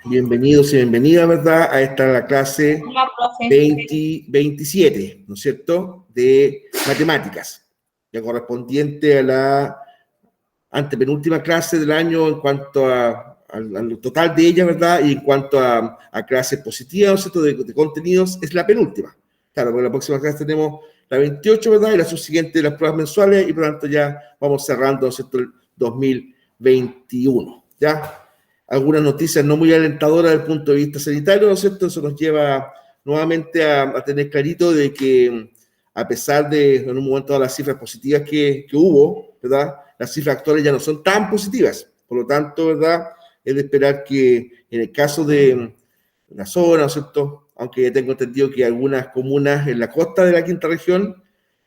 Bienvenidos y bienvenidas, ¿verdad? A esta la clase Hola, profe. 27, ¿no es cierto?, de matemáticas, ya correspondiente a la antepenúltima clase del año en cuanto al total de ellas, ¿verdad? Y en cuanto a clases positivas, ¿no es cierto?, de contenidos, es la penúltima. Claro, porque la próxima clase tenemos la 28, ¿verdad? Y la subsiguiente, las pruebas mensuales, y por lo tanto ya vamos cerrando, ¿no es cierto?, el 2021, ¿ya? Algunas noticias no muy alentadoras desde el punto de vista sanitario, ¿no es cierto? Eso nos lleva nuevamente a tener clarito de que, a pesar de en un momento de las cifras positivas que hubo, ¿verdad?, las cifras actuales ya no son tan positivas. Por lo tanto, ¿verdad?, es de esperar que en el caso de la zona, ¿no es cierto?, aunque ya tengo entendido que algunas comunas en la costa de la quinta región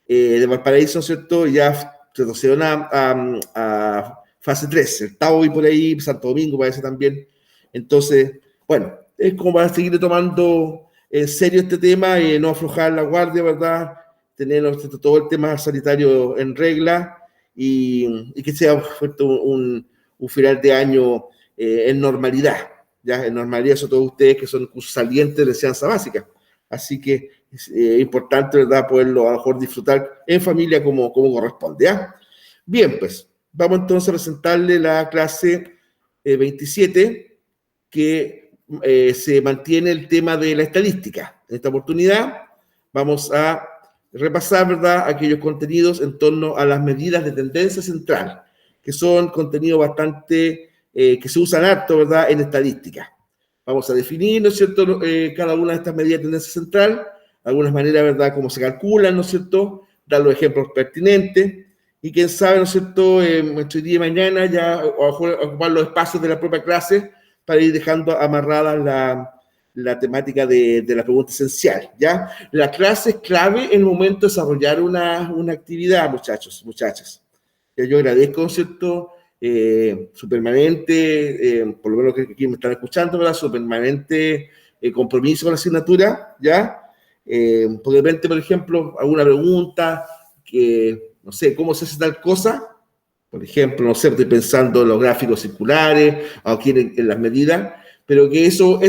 de Valparaíso, ¿no es cierto?, ya retrocedieron a fase 3, el Tao y por ahí, Santo Domingo parece también. Entonces, bueno, es como para seguir tomando en serio este tema y no aflojar la guardia, ¿verdad? Tener todo el tema sanitario en regla y que sea un final de año en normalidad, ¿ya? En normalidad, sobre todo ustedes que son salientes de enseñanza básica. Así que es importante, ¿verdad?, poderlo a lo mejor disfrutar en familia como corresponde, ¿ya? Bien, pues. Vamos entonces a presentarle la clase 27, que se mantiene el tema de la estadística. En esta oportunidad vamos a repasar, ¿verdad?, aquellos contenidos en torno a las medidas de tendencia central, que son contenidos bastante, que se usan harto, ¿verdad?, en estadística. Vamos a definir, ¿no es cierto?, cada una de estas medidas de tendencia central, algunas maneras, ¿verdad?, cómo se calculan, ¿no es cierto?, dar los ejemplos pertinentes. Y quién sabe, ¿no es cierto?, entre hoy día y mañana ya ocupar los espacios de la propia clase para ir dejando amarrada la temática de la pregunta esencial, ¿ya? La clase es clave en el momento de desarrollar una actividad, muchachos, muchachas. Yo agradezco, ¿no es cierto?, su permanente, por lo menos que aquí me están escuchando, ¿verdad?, su permanente compromiso con la asignatura, ¿ya? Porque de repente, por ejemplo, alguna pregunta que no sé, ¿cómo se hace tal cosa? Por ejemplo, no sé, estoy pensando en los gráficos circulares, aquí en las medidas, pero que eso,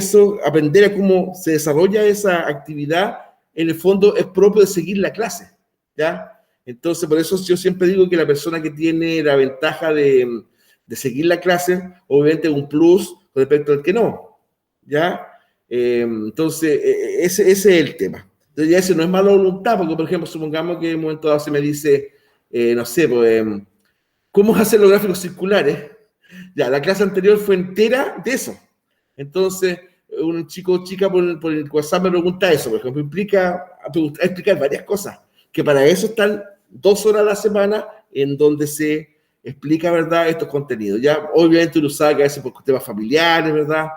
aprender a cómo se desarrolla esa actividad, en el fondo es propio de seguir la clase, ¿ya? Entonces, por eso yo siempre digo que la persona que tiene la ventaja de seguir la clase, obviamente es un plus con respecto al que no, ¿ya? Entonces, ese es el tema. Entonces, ya eso no es mala voluntad, porque, por ejemplo, supongamos que en un momento dado se me dice, no sé, pues, ¿cómo hacer los gráficos circulares? Ya, la clase anterior fue entera de eso. Entonces, un chico o chica por el WhatsApp me pregunta eso, por ejemplo, implica explicar varias cosas, que para eso están 2 horas a la semana en donde se explica, ¿verdad?, estos contenidos. Ya, obviamente uno sabe que a veces por temas familiares, ¿verdad?,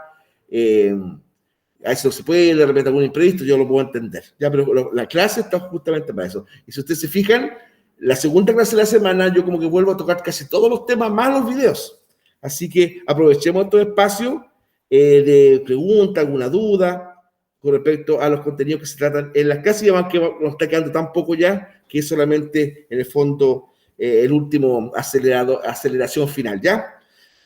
a eso no se puede, de repente algún imprevisto, yo lo puedo entender, ya, pero la clase está justamente para eso. Y si ustedes se fijan, la segunda clase de la semana yo como que vuelvo a tocar casi todos los temas más los videos. Así que aprovechemos estos espacios de pregunta, alguna duda con respecto a los contenidos que se tratan en las clases, y además que nos está quedando tan poco ya que es solamente en el fondo el último aceleración final, ¿ya?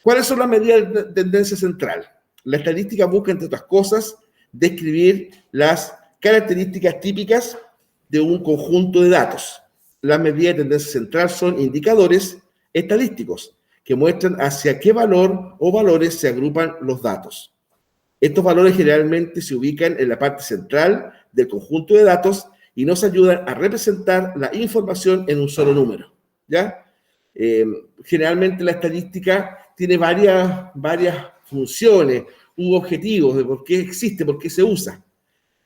¿Cuáles son las medidas de tendencia central? La estadística busca, entre otras cosas, describir las características típicas de un conjunto de datos. Las medidas de tendencia central son indicadores estadísticos que muestran hacia qué valor o valores se agrupan los datos. Estos valores generalmente se ubican en la parte central del conjunto de datos y nos ayudan a representar la información en un solo número, ¿ya? Generalmente la estadística tiene varias funciones u objetivos de por qué existe, por qué se usa.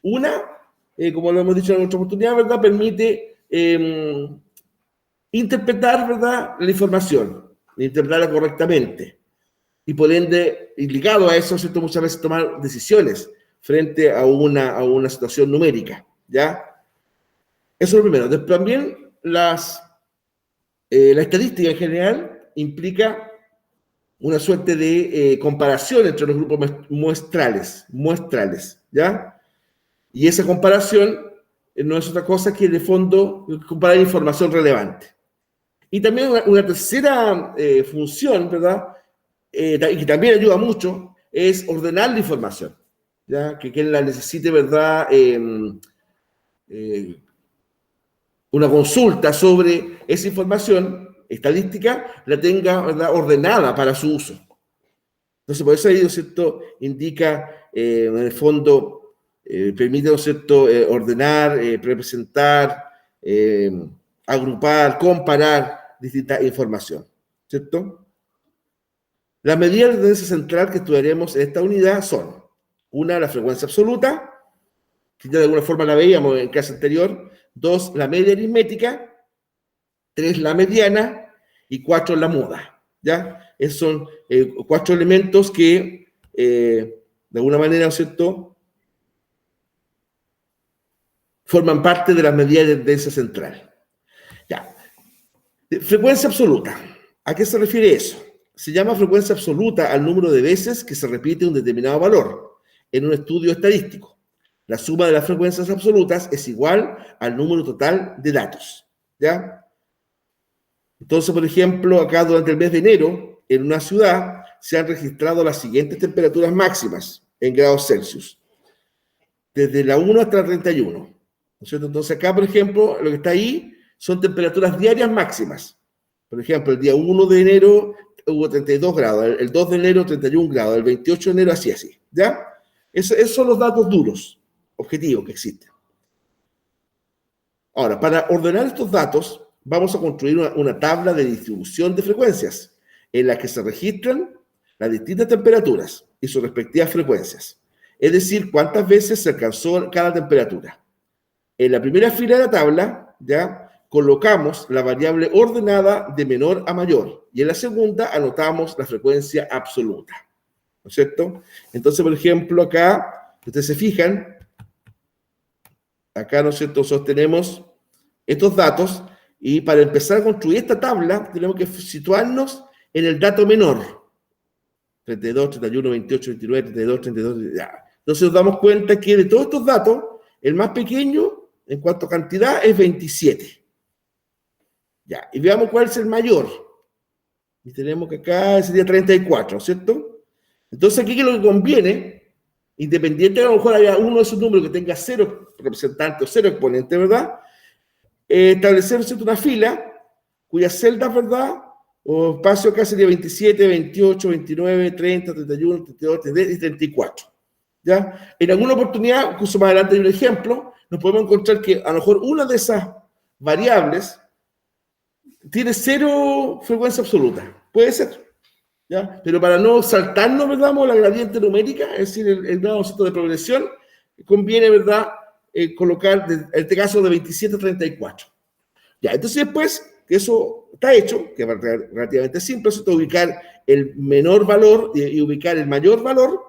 Una, como lo hemos dicho en otra oportunidad, ¿verdad?, permite interpretar, ¿verdad?, la información, interpretarla correctamente. Y por ende, ligado a eso, ¿cierto?, muchas veces tomar decisiones frente a una situación numérica, ¿ya? Eso es lo primero. Después, también la estadística en general implica una suerte de comparación entre los grupos muestrales, ¿ya? Y esa comparación no es otra cosa que, de fondo, comparar información relevante. Y también una tercera función, ¿verdad?, y que también ayuda mucho, es ordenar la información, ¿ya? Que quien la necesite, ¿verdad? Una consulta sobre esa información estadística la tenga, ¿verdad?, ordenada para su uso. Entonces, por eso ahí, ¿no es cierto?, indica, en el fondo, permite, ¿no es cierto?, ordenar, representar, agrupar, comparar distinta información, ¿cierto? Las medidas de tendencia central que estudiaremos en esta unidad son: una, la frecuencia absoluta, que ya de alguna forma la veíamos en clase anterior; dos, la media aritmética; tres, la mediana; y cuatro, la moda, ¿ya? Esos son cuatro elementos que, de alguna manera, ¿no es cierto?, forman parte de las medidas de tendencia central. Ya. Frecuencia absoluta. ¿A qué se refiere eso? Se llama frecuencia absoluta al número de veces que se repite un determinado valor en un estudio estadístico. La suma de las frecuencias absolutas es igual al número total de datos, ¿ya? Entonces, por ejemplo, acá durante el mes de enero, en una ciudad, se han registrado las siguientes temperaturas máximas en grados Celsius, desde la 1 hasta la 31, ¿no es cierto? Entonces, acá, por ejemplo, lo que está ahí son temperaturas diarias máximas. Por ejemplo, el día 1 de enero hubo 32 grados, el 2 de enero 31 grados, el 28 de enero así, ¿ya? Esos son los datos duros, objetivos que existen. Ahora, para ordenar estos datos, vamos a construir una tabla de distribución de frecuencias en la que se registran las distintas temperaturas y sus respectivas frecuencias. Es decir, cuántas veces se alcanzó cada temperatura. En la primera fila de la tabla, ¿ya?, colocamos la variable ordenada de menor a mayor, y en la segunda anotamos la frecuencia absoluta, ¿no es cierto? Entonces, por ejemplo, acá, si ustedes se fijan, acá, ¿no es cierto?, sostenemos estos datos, y para empezar a construir esta tabla tenemos que situarnos en el dato menor: 32, 31, 28, 29, 32, 32, ya. Entonces nos damos cuenta que de todos estos datos, el más pequeño en cuanto a cantidad es 27. Ya, y veamos cuál es el mayor. Y tenemos que acá sería 34, ¿cierto? Entonces aquí, que lo que conviene, independiente de a lo mejor haya uno de esos números que tenga 0 representantes o 0 exponentes, ¿verdad?, establecer, ¿cierto?, una fila cuyas celdas, ¿verdad?, o espacio acá sería 27, 28, 29, 30, 31, 32, 33 y 34. ¿Ya? En alguna oportunidad, incluso más adelante hay un ejemplo, nos podemos encontrar que a lo mejor una de esas variables tiene 0 frecuencia absoluta. Puede ser, ¿ya? Pero para no saltarnos, ¿verdad?, la gradiente numérica, es decir, el grado de progresión, conviene, ¿verdad?, colocar, en este caso, de 27 a 34. Ya, entonces después que eso está hecho, que es relativamente simple, es ubicar el menor valor y ubicar el mayor valor,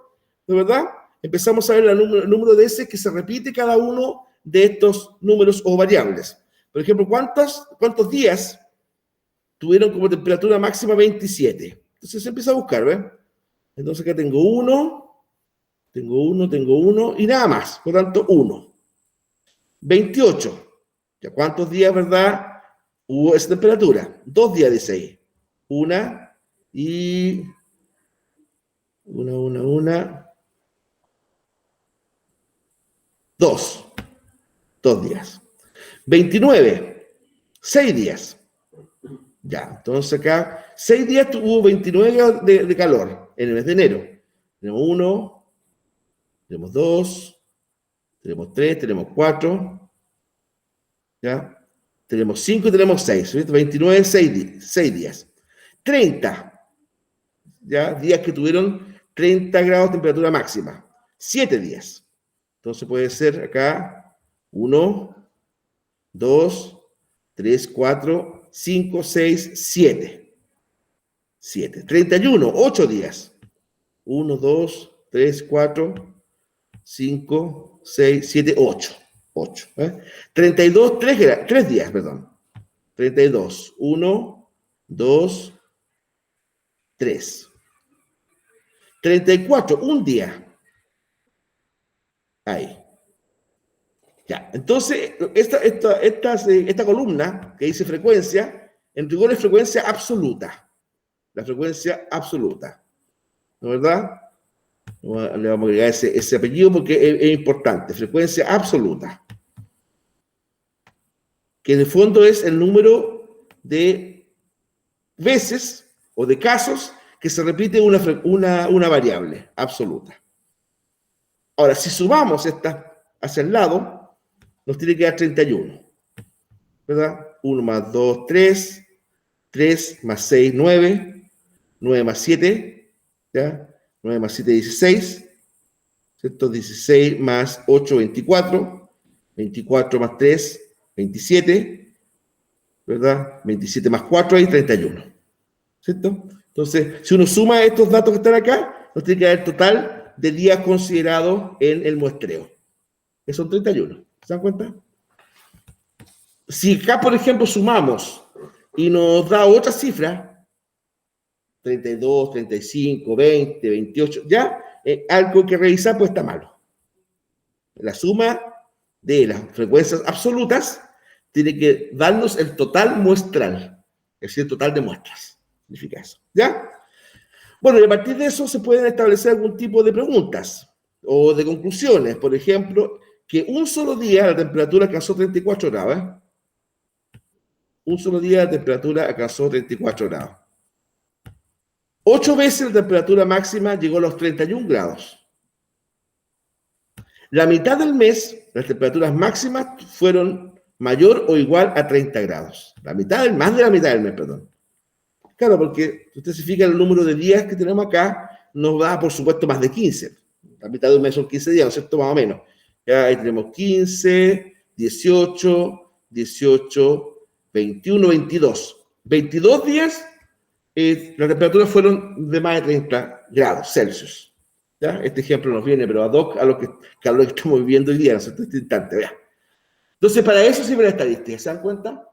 ¿de verdad? Empezamos a ver el número de veces que se repite cada uno de estos números o variables. Por ejemplo, ¿cuántos días tuvieron como temperatura máxima 27? Entonces se empieza a buscar, ¿ves? Entonces acá tengo uno, y nada más. Por lo tanto, 1. 28. ¿Ya cuántos días, verdad, hubo esa temperatura? 2 días, dice ahí. Una, 2. 2 días. 29. 6 días. Ya, entonces acá, 6 días hubo 29 de calor en el mes de enero. Tenemos 1, tenemos 2, tenemos 3, tenemos 4, ¿ya? Tenemos 5 y tenemos 6, ¿sí? 29, 6 días. 30, ¿ya? Días que tuvieron 30 grados de temperatura máxima. 7 días. Entonces puede ser acá 1, 2, 3, 4, 5, 6, 7. 7. 31, 8 días. 1, 2, 3, 4, 5, 6, 7, 8. 8. 32, 3 días, perdón. 32, 1, 2, 3. 34, un día. Ahí. Ya, entonces, esta columna que dice frecuencia, en rigor es frecuencia absoluta. La frecuencia absoluta. ¿No es verdad? Le vamos a agregar ese apellido porque es importante. Frecuencia absoluta. Que en el fondo es el número de veces o de casos que se repite una variable absoluta. Ahora, si sumamos esta hacia el lado, nos tiene que dar 31. ¿Verdad? 1 más 2, 3. 3 más 6, 9. 9 más 7, ¿ya? 9 más 7, 16. ¿Cierto? 16 más 8, 24. 24 más 3, 27. ¿Verdad? 27 más 4 hay 31. ¿Cierto? Entonces, si uno suma estos datos que están acá, nos tiene que dar el total de días considerados en el muestreo. Que son 31. ¿Se dan cuenta? Si acá, por ejemplo, sumamos y nos da otra cifra, 32, 35, 20, 28, ya algo que revisar pues está malo. La suma de las frecuencias absolutas tiene que darnos el total muestral, es decir, el total de muestras. Significa eso, ¿ya? Bueno, y a partir de eso se pueden establecer algún tipo de preguntas o de conclusiones. Por ejemplo, que un solo día la temperatura alcanzó 34 grados, ¿eh? Un solo día la temperatura alcanzó 34 grados. 8 veces la temperatura máxima llegó a los 31 grados. La mitad del mes, las temperaturas máximas fueron mayor o igual a 30 grados. Más de la mitad del mes, perdón. Claro, porque si usted se fija en el número de días que tenemos acá, nos da, por supuesto, más de 15. La mitad de un mes son 15 días, ¿no es cierto? Más o menos. Ya ahí tenemos 15, 18, 18, 21, 22. 22 días, las temperaturas fueron de más de 30 grados Celsius. ¿Ya? Este ejemplo nos viene, pero ad hoc a lo que estamos viviendo hoy día, ¿no es cierto? Este instante, ¿ya? Entonces, para eso sirve la estadística, ¿se dan cuenta?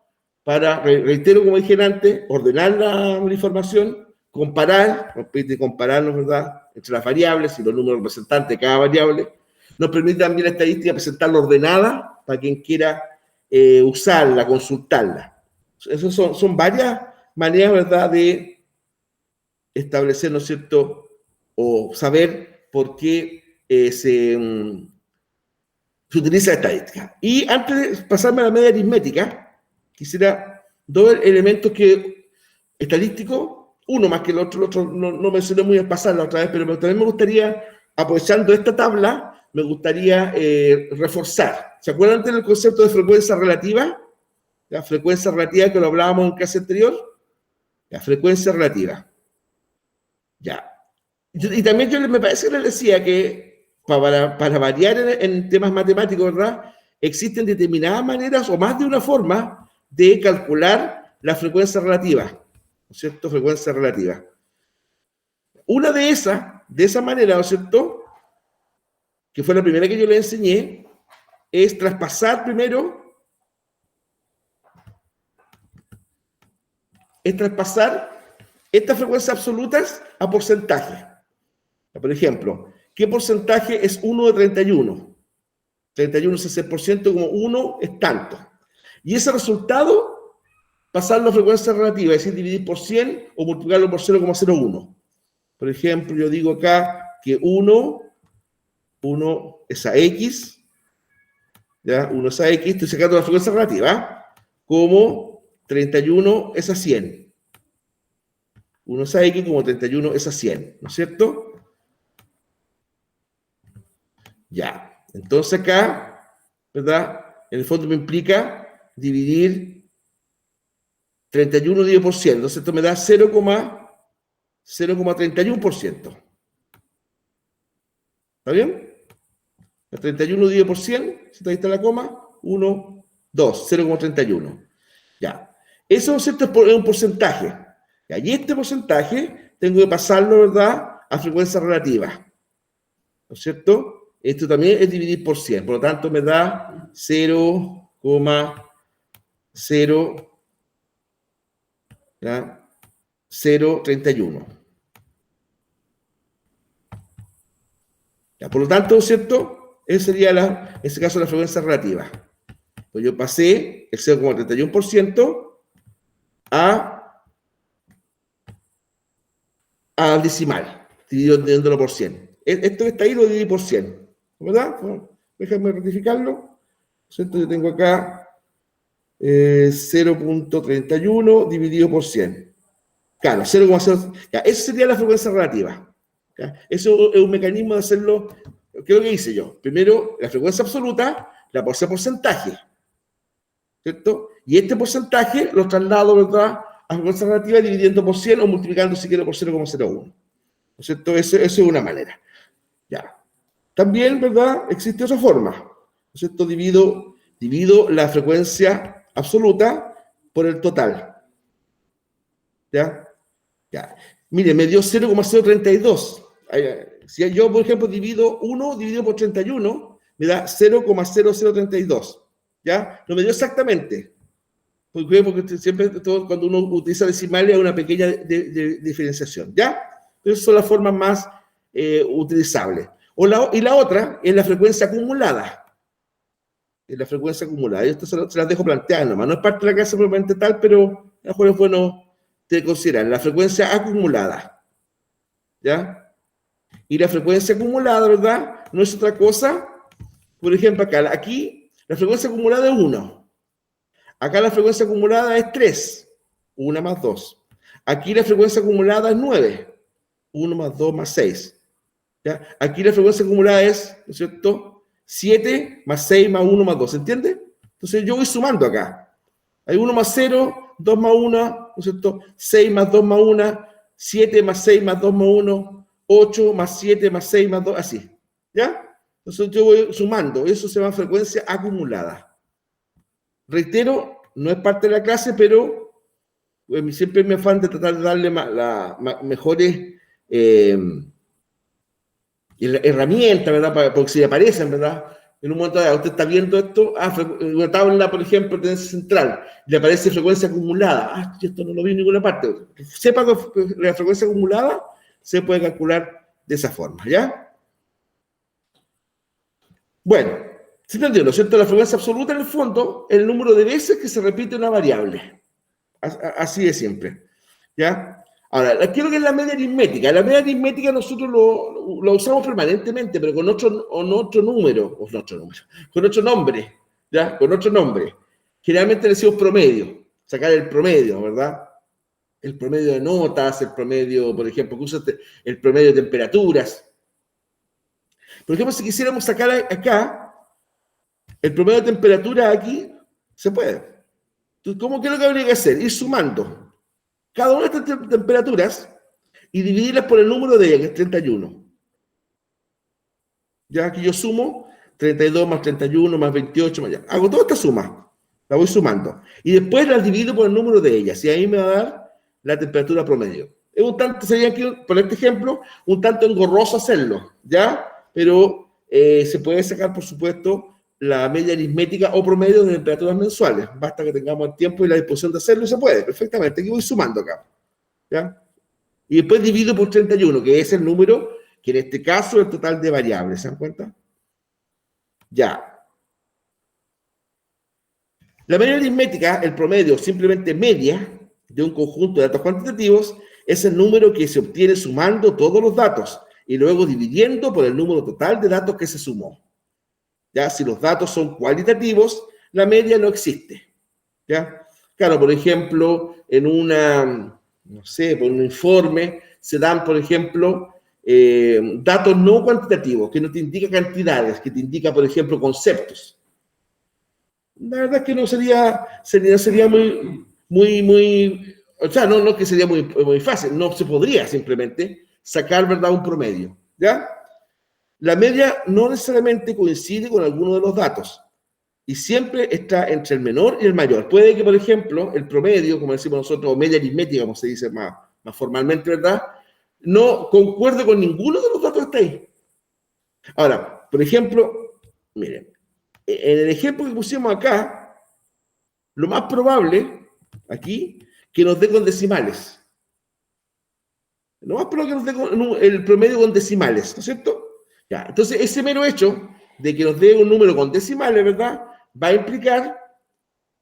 Para, reitero, como dije antes, ordenar la información, comparar, nos permite compararnos, ¿verdad?, entre las variables y los números representantes de cada variable. Nos permite también la estadística presentarla ordenada para quien quiera usarla, consultarla. Esas son varias maneras, ¿verdad?, de establecer, ¿no es cierto?, o saber por qué se utiliza la estadística. Y antes de pasarme a la media aritmética, quisiera dos elementos estadísticos, uno más que el otro no mencioné muy al pasar la otra vez, pero también me gustaría, aprovechando esta tabla, me gustaría reforzar. ¿Se acuerdan del concepto de frecuencia relativa? La frecuencia relativa que lo hablábamos en clase anterior. La frecuencia relativa. Ya. Y también me parece que les decía que para variar en temas matemáticos, ¿verdad?, existen determinadas maneras o más de una forma de calcular la frecuencia relativa, ¿no es cierto? Frecuencia relativa. Una de esa manera, ¿no es cierto?, que fue la primera que yo le enseñé, es traspasar primero, estas frecuencias absolutas a porcentaje. Por ejemplo, ¿qué porcentaje es 1 de 31? 31 es ese por ciento, como 1 es tanto. Y ese resultado, pasarlo a frecuencia relativa, es decir, dividir por 100 o multiplicarlo por 0,01. Por ejemplo, yo digo acá que 1 es a X, ¿ya? 1 es a X, estoy sacando la frecuencia relativa, como 31 es a 100. 1 es a X como 31 es a 100, ¿no es cierto? Ya, entonces acá, ¿verdad?, en el fondo me implica dividir 31 dividido por 100, entonces esto me da 0,31%. ¿Está bien? 31 dividido por 100, ahí está la coma, 1, 2, 0,31. Ya, eso, ¿no es cierto?, es un porcentaje. Y este porcentaje tengo que pasarlo, ¿verdad?, a frecuencia relativa. ¿No es cierto? Esto también es dividir por 100, por lo tanto me da 0,031. Ya, por lo tanto, ¿cierto?, esa sería en este caso la frecuencia relativa. Pues yo pasé el 0,31% al decimal, dividiéndolo por 100. Esto que está ahí lo dividí por 100, ¿verdad? Bueno, déjame rectificarlo. ¿Cierto? Yo tengo acá 0.31 dividido por 100. Claro, 0,0. Ya, esa sería la frecuencia relativa. ¿Ya? Eso es un mecanismo de hacerlo. ¿Qué es lo que hice yo? Primero, la frecuencia absoluta la puse a porcentaje, ¿cierto? Y este porcentaje lo traslado, ¿verdad?, a frecuencia relativa dividiendo por 100 o multiplicando, si quiero, por 0,01. ¿No es cierto? Eso es una manera. Ya. También, ¿verdad?, existe otra forma. ¿No es cierto? Divido la frecuencia absoluta por el total. ¿Ya? Ya. Mire, me dio 0,032. Si yo, por ejemplo, divido 1 dividido por 31, me da 0,0032. ¿Ya? No me dio exactamente. Porque siempre cuando uno utiliza decimales hay una pequeña diferenciación. ¿Ya? Esas son las formas más utilizables. Y la otra es la frecuencia acumulada. Es la frecuencia acumulada. Esto se las dejo planteadas nomás. No es parte de la clase propiamente tal, pero a lo mejor es bueno de considerar. La frecuencia acumulada. ¿Ya? Y la frecuencia acumulada, ¿verdad?, no es otra cosa. Por ejemplo, aquí la frecuencia acumulada es 1. Acá la frecuencia acumulada es 3. 1 más 2. Aquí la frecuencia acumulada es 9. 1 más 2 más 6. ¿Ya? Aquí la frecuencia acumulada es, ¿no es cierto?, 7 más 6 más 1 más 2. ¿Se entiende? Entonces yo voy sumando acá. Hay 1 más 0, 2 más 1, ¿no es cierto?, 6 más 2 más 1, 7 más 6 más 2 más 1, 8 más 7 más 6 más 2, así. ¿Ya? Entonces yo voy sumando. Eso se llama frecuencia acumulada. Reitero, no es parte de la clase, pero siempre me afán de tratar de darle mejores herramientas, ¿verdad? Porque si aparecen, ¿verdad? En un momento dado, usted está viendo esto, una tabla, por ejemplo, de tendencia central, le aparece frecuencia acumulada. Esto no lo vi en ninguna parte. Sepa que la frecuencia acumulada se puede calcular de esa forma, ¿ya? Bueno, ¿se entendió, no es cierto? La frecuencia absoluta, en el fondo, es el número de veces que se repite una variable. Así de siempre, ¿ya? Ahora, ¿qué es lo que es la media aritmética? La media aritmética nosotros lo usamos permanentemente, pero con otro número, con otro nombre, ¿ya? Con otro nombre. Generalmente le decimos promedio, sacar el promedio, ¿verdad? El promedio de notas, el promedio, por ejemplo, que usa el promedio de temperaturas. Por ejemplo, si quisiéramos sacar acá el promedio de temperatura aquí, se puede. Entonces, ¿qué es lo que habría que hacer? Ir sumando cada una de estas temperaturas y dividirlas por el número de ellas, que es 31. Ya aquí yo sumo 32 más 31 más 28 más ya. Hago toda esta suma, la voy sumando. Y después las divido por el número de ellas. Y ahí me va a dar la temperatura promedio. Es un tanto, sería aquí, por este ejemplo, un tanto engorroso hacerlo, ¿ya? Pero se puede sacar, por supuesto, la media aritmética o promedio de temperaturas mensuales. Basta que tengamos el tiempo y la disposición de hacerlo y se puede, perfectamente. Aquí voy sumando acá, ¿ya? Y después divido por 31, que es el número que en este caso es el total de variables. ¿Se dan cuenta? Ya. La media aritmética, el promedio, simplemente media de un conjunto de datos cuantitativos, es el número que se obtiene sumando todos los datos y luego dividiendo por el número total de datos que se sumó. ¿Ya? Si los datos son cualitativos, la media no existe. ¿Ya? Claro, por ejemplo, en por un informe se dan, por ejemplo, datos no cuantitativos, que no te indica cantidades, que te indica, por ejemplo, conceptos. La verdad es que no sería muy, o sea, no que sería muy fácil, no se podría simplemente sacar, ¿verdad?, un promedio, ¿ya? La media no necesariamente coincide con alguno de los datos y siempre está entre el menor y el mayor. Puede que, por ejemplo, el promedio, como decimos nosotros, o media aritmética, como se dice más formalmente, ¿verdad?, no concuerde con ninguno de los datos que está ahí. Ahora, por ejemplo, miren, en el ejemplo que pusimos acá, lo más probable, aquí, que nos dé con decimales. Lo más probable que nos dé el promedio con decimales, ¿no es cierto? Ya, entonces, ese mero hecho de que nos dé un número con decimales, ¿verdad?, va a implicar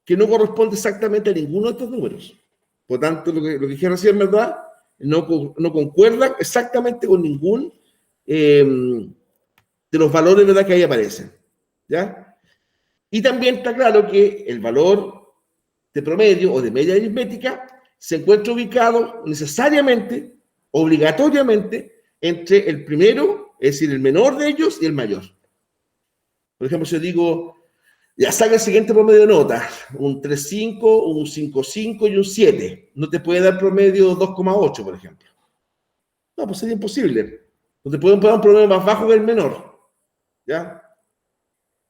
que no corresponde exactamente a ninguno de estos números. Por tanto, lo que dije recién, ¿verdad?, no concuerda exactamente con ningún de los valores, ¿verdad?, que ahí aparecen, ¿ya? Y también está claro que el valor de promedio o de media aritmética se encuentra ubicado necesariamente, obligatoriamente, entre el primero, es decir, el menor de ellos, y el mayor. Por ejemplo, si yo digo, ya saca el siguiente promedio de notas, un 3,5, un 5,5 y un 7. No te puede dar promedio 2,8, por ejemplo. No, pues sería imposible. No te pueden poner un promedio más bajo que el menor, ¿ya?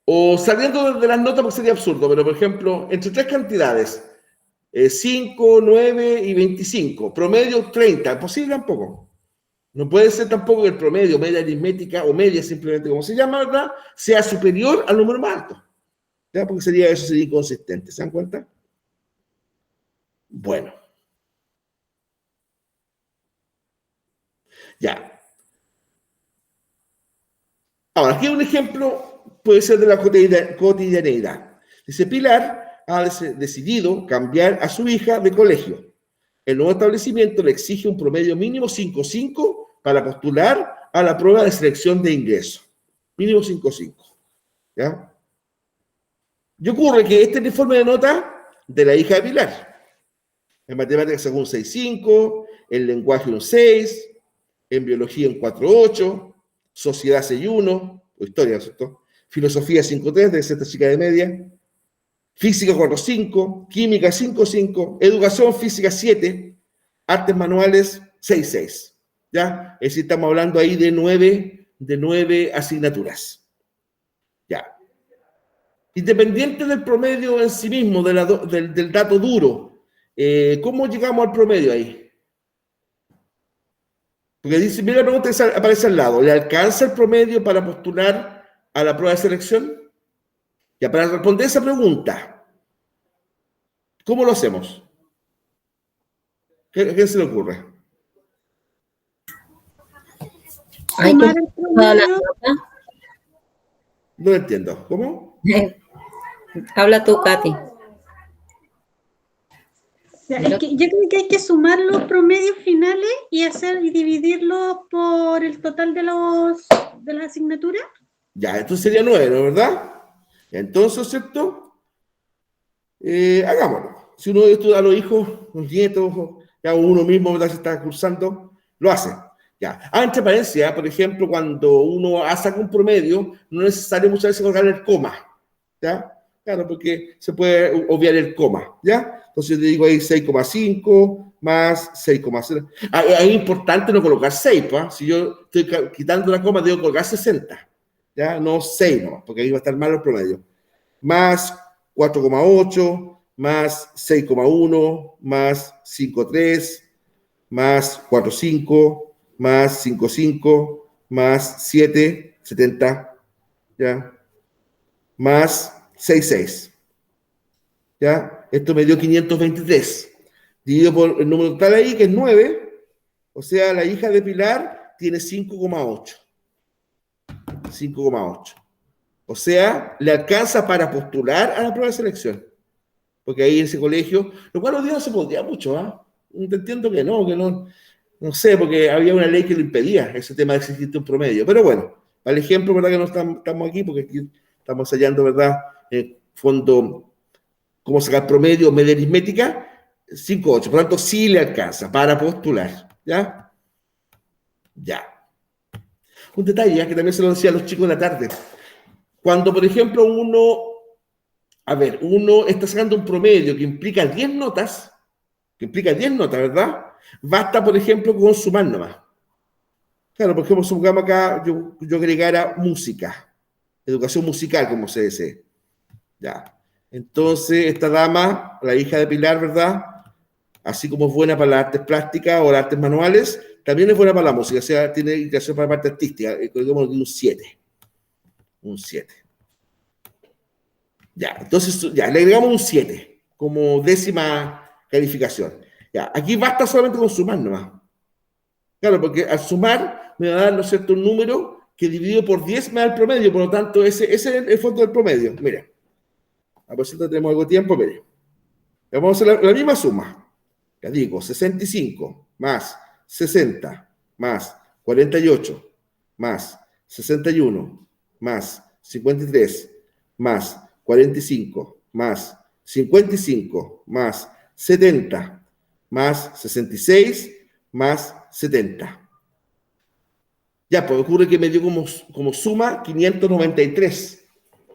O saliendo de las notas, pues sería absurdo, pero por ejemplo, entre tres cantidades, 5, 9 y 25, promedio 30, posible tampoco. No puede ser tampoco que el promedio, media aritmética o media simplemente como se llama, ¿verdad?, sea superior al número más alto. ¿Ya? Porque eso sería inconsistente, ¿se dan cuenta? Bueno, ya. Ahora, aquí un ejemplo puede ser de la cotidianeidad. Dice, Pilar ha decidido cambiar a su hija de colegio. El nuevo establecimiento le exige un promedio mínimo 5,5 para postular a la prueba de selección de ingreso. Mínimo 5,5. ¿Ya? Y ocurre que este es el informe de nota de la hija de Pilar. En matemáticas sacó un 6,5, en lenguaje un 6, en biología un 4,8, sociedad 6,1, o historia, ¿cierto? Filosofía 5,3, de esta chica de media, física 4,5, química 5,5, educación física 7, artes manuales 6,6. ¿Ya? Es decir, estamos hablando ahí de 9 asignaturas. ¿Ya? Independiente del promedio en sí mismo, del dato duro, ¿cómo llegamos al promedio ahí? Porque dice, mira la pregunta que aparece al lado, ¿le alcanza el promedio para postular a la prueba de selección? Ya, para responder esa pregunta, ¿cómo lo hacemos? ¿Qué se le ocurre? Hay que toda la nota. No entiendo. ¿Cómo? Habla tú, Katy. Es que yo creo que hay que sumar los promedios finales y dividirlos por el total de las asignaturas. Ya, esto sería 9, ¿no es verdad? Entonces, ¿cierto? Hagámoslo. Si uno estudia a los hijos, los nietos, ya uno mismo, ¿verdad?, se está cursando, lo hace. Ya. Entre paréntesis, por ejemplo, cuando uno saca un promedio, no es necesario muchas veces colocar el coma. ¿Ya? Claro, porque se puede obviar el coma. ¿Ya? Entonces le digo ahí 6,5 más 6,0. Es importante no colocar 6, ¿pues? Si yo estoy quitando la coma, debo colocar 60. ¿Ya? No 6 nomás, porque ahí va a estar mal el promedio. Más 4,8, más 6,1, más 5,3, más 4,5, más 5,5, más 7,70, ¿ya? Más 6,6, ¿ya? Esto me dio 523. Dividido por el número total ahí, que es 9, o sea, la hija de Pilar tiene 5,8. 5,8. O sea, le alcanza para postular a la prueba de selección. Porque ahí en ese colegio, lo cual hoy día no se podía mucho, ¿ah? Entiendo que no sé, porque había una ley que lo impedía, ese tema de exigir un promedio. Pero bueno, al ejemplo, ¿verdad?, que no estamos aquí, porque aquí estamos hallando, ¿verdad?, fondo, cómo sacar promedio, media aritmética, 5,8. Por lo tanto, sí le alcanza para postular. ¿Ya? Ya. Un detalle, que también se lo decía a los chicos en la tarde. Cuando, por ejemplo, uno está sacando un promedio que implica 10 notas, ¿verdad? Basta, por ejemplo, con sumar nomás. Claro, por ejemplo, supongamos acá, yo agregara música, educación musical, como se dice. Ya. Entonces, esta dama, la hija de Pilar, ¿verdad?, así como es buena para las artes plásticas o las artes manuales, también es buena para la música, o sea, tiene inclinación para la parte artística, digamos un 7. Un 7. Ya, entonces, ya, le agregamos un 7 como décima calificación. Ya, aquí basta solamente con sumar nomás. Claro, porque al sumar me va a dar, ¿no es cierto?, un número que dividido por 10 me da el promedio, por lo tanto, ese es el fondo del promedio. Mira, a por cierto tenemos algo de tiempo, mire. Vamos a hacer la misma suma. Ya digo, 65 más 60 más 48 más 61, más 53, más 45, más 55, más 70, más 66, más 70. Ya, pues ocurre que me dio como suma 593.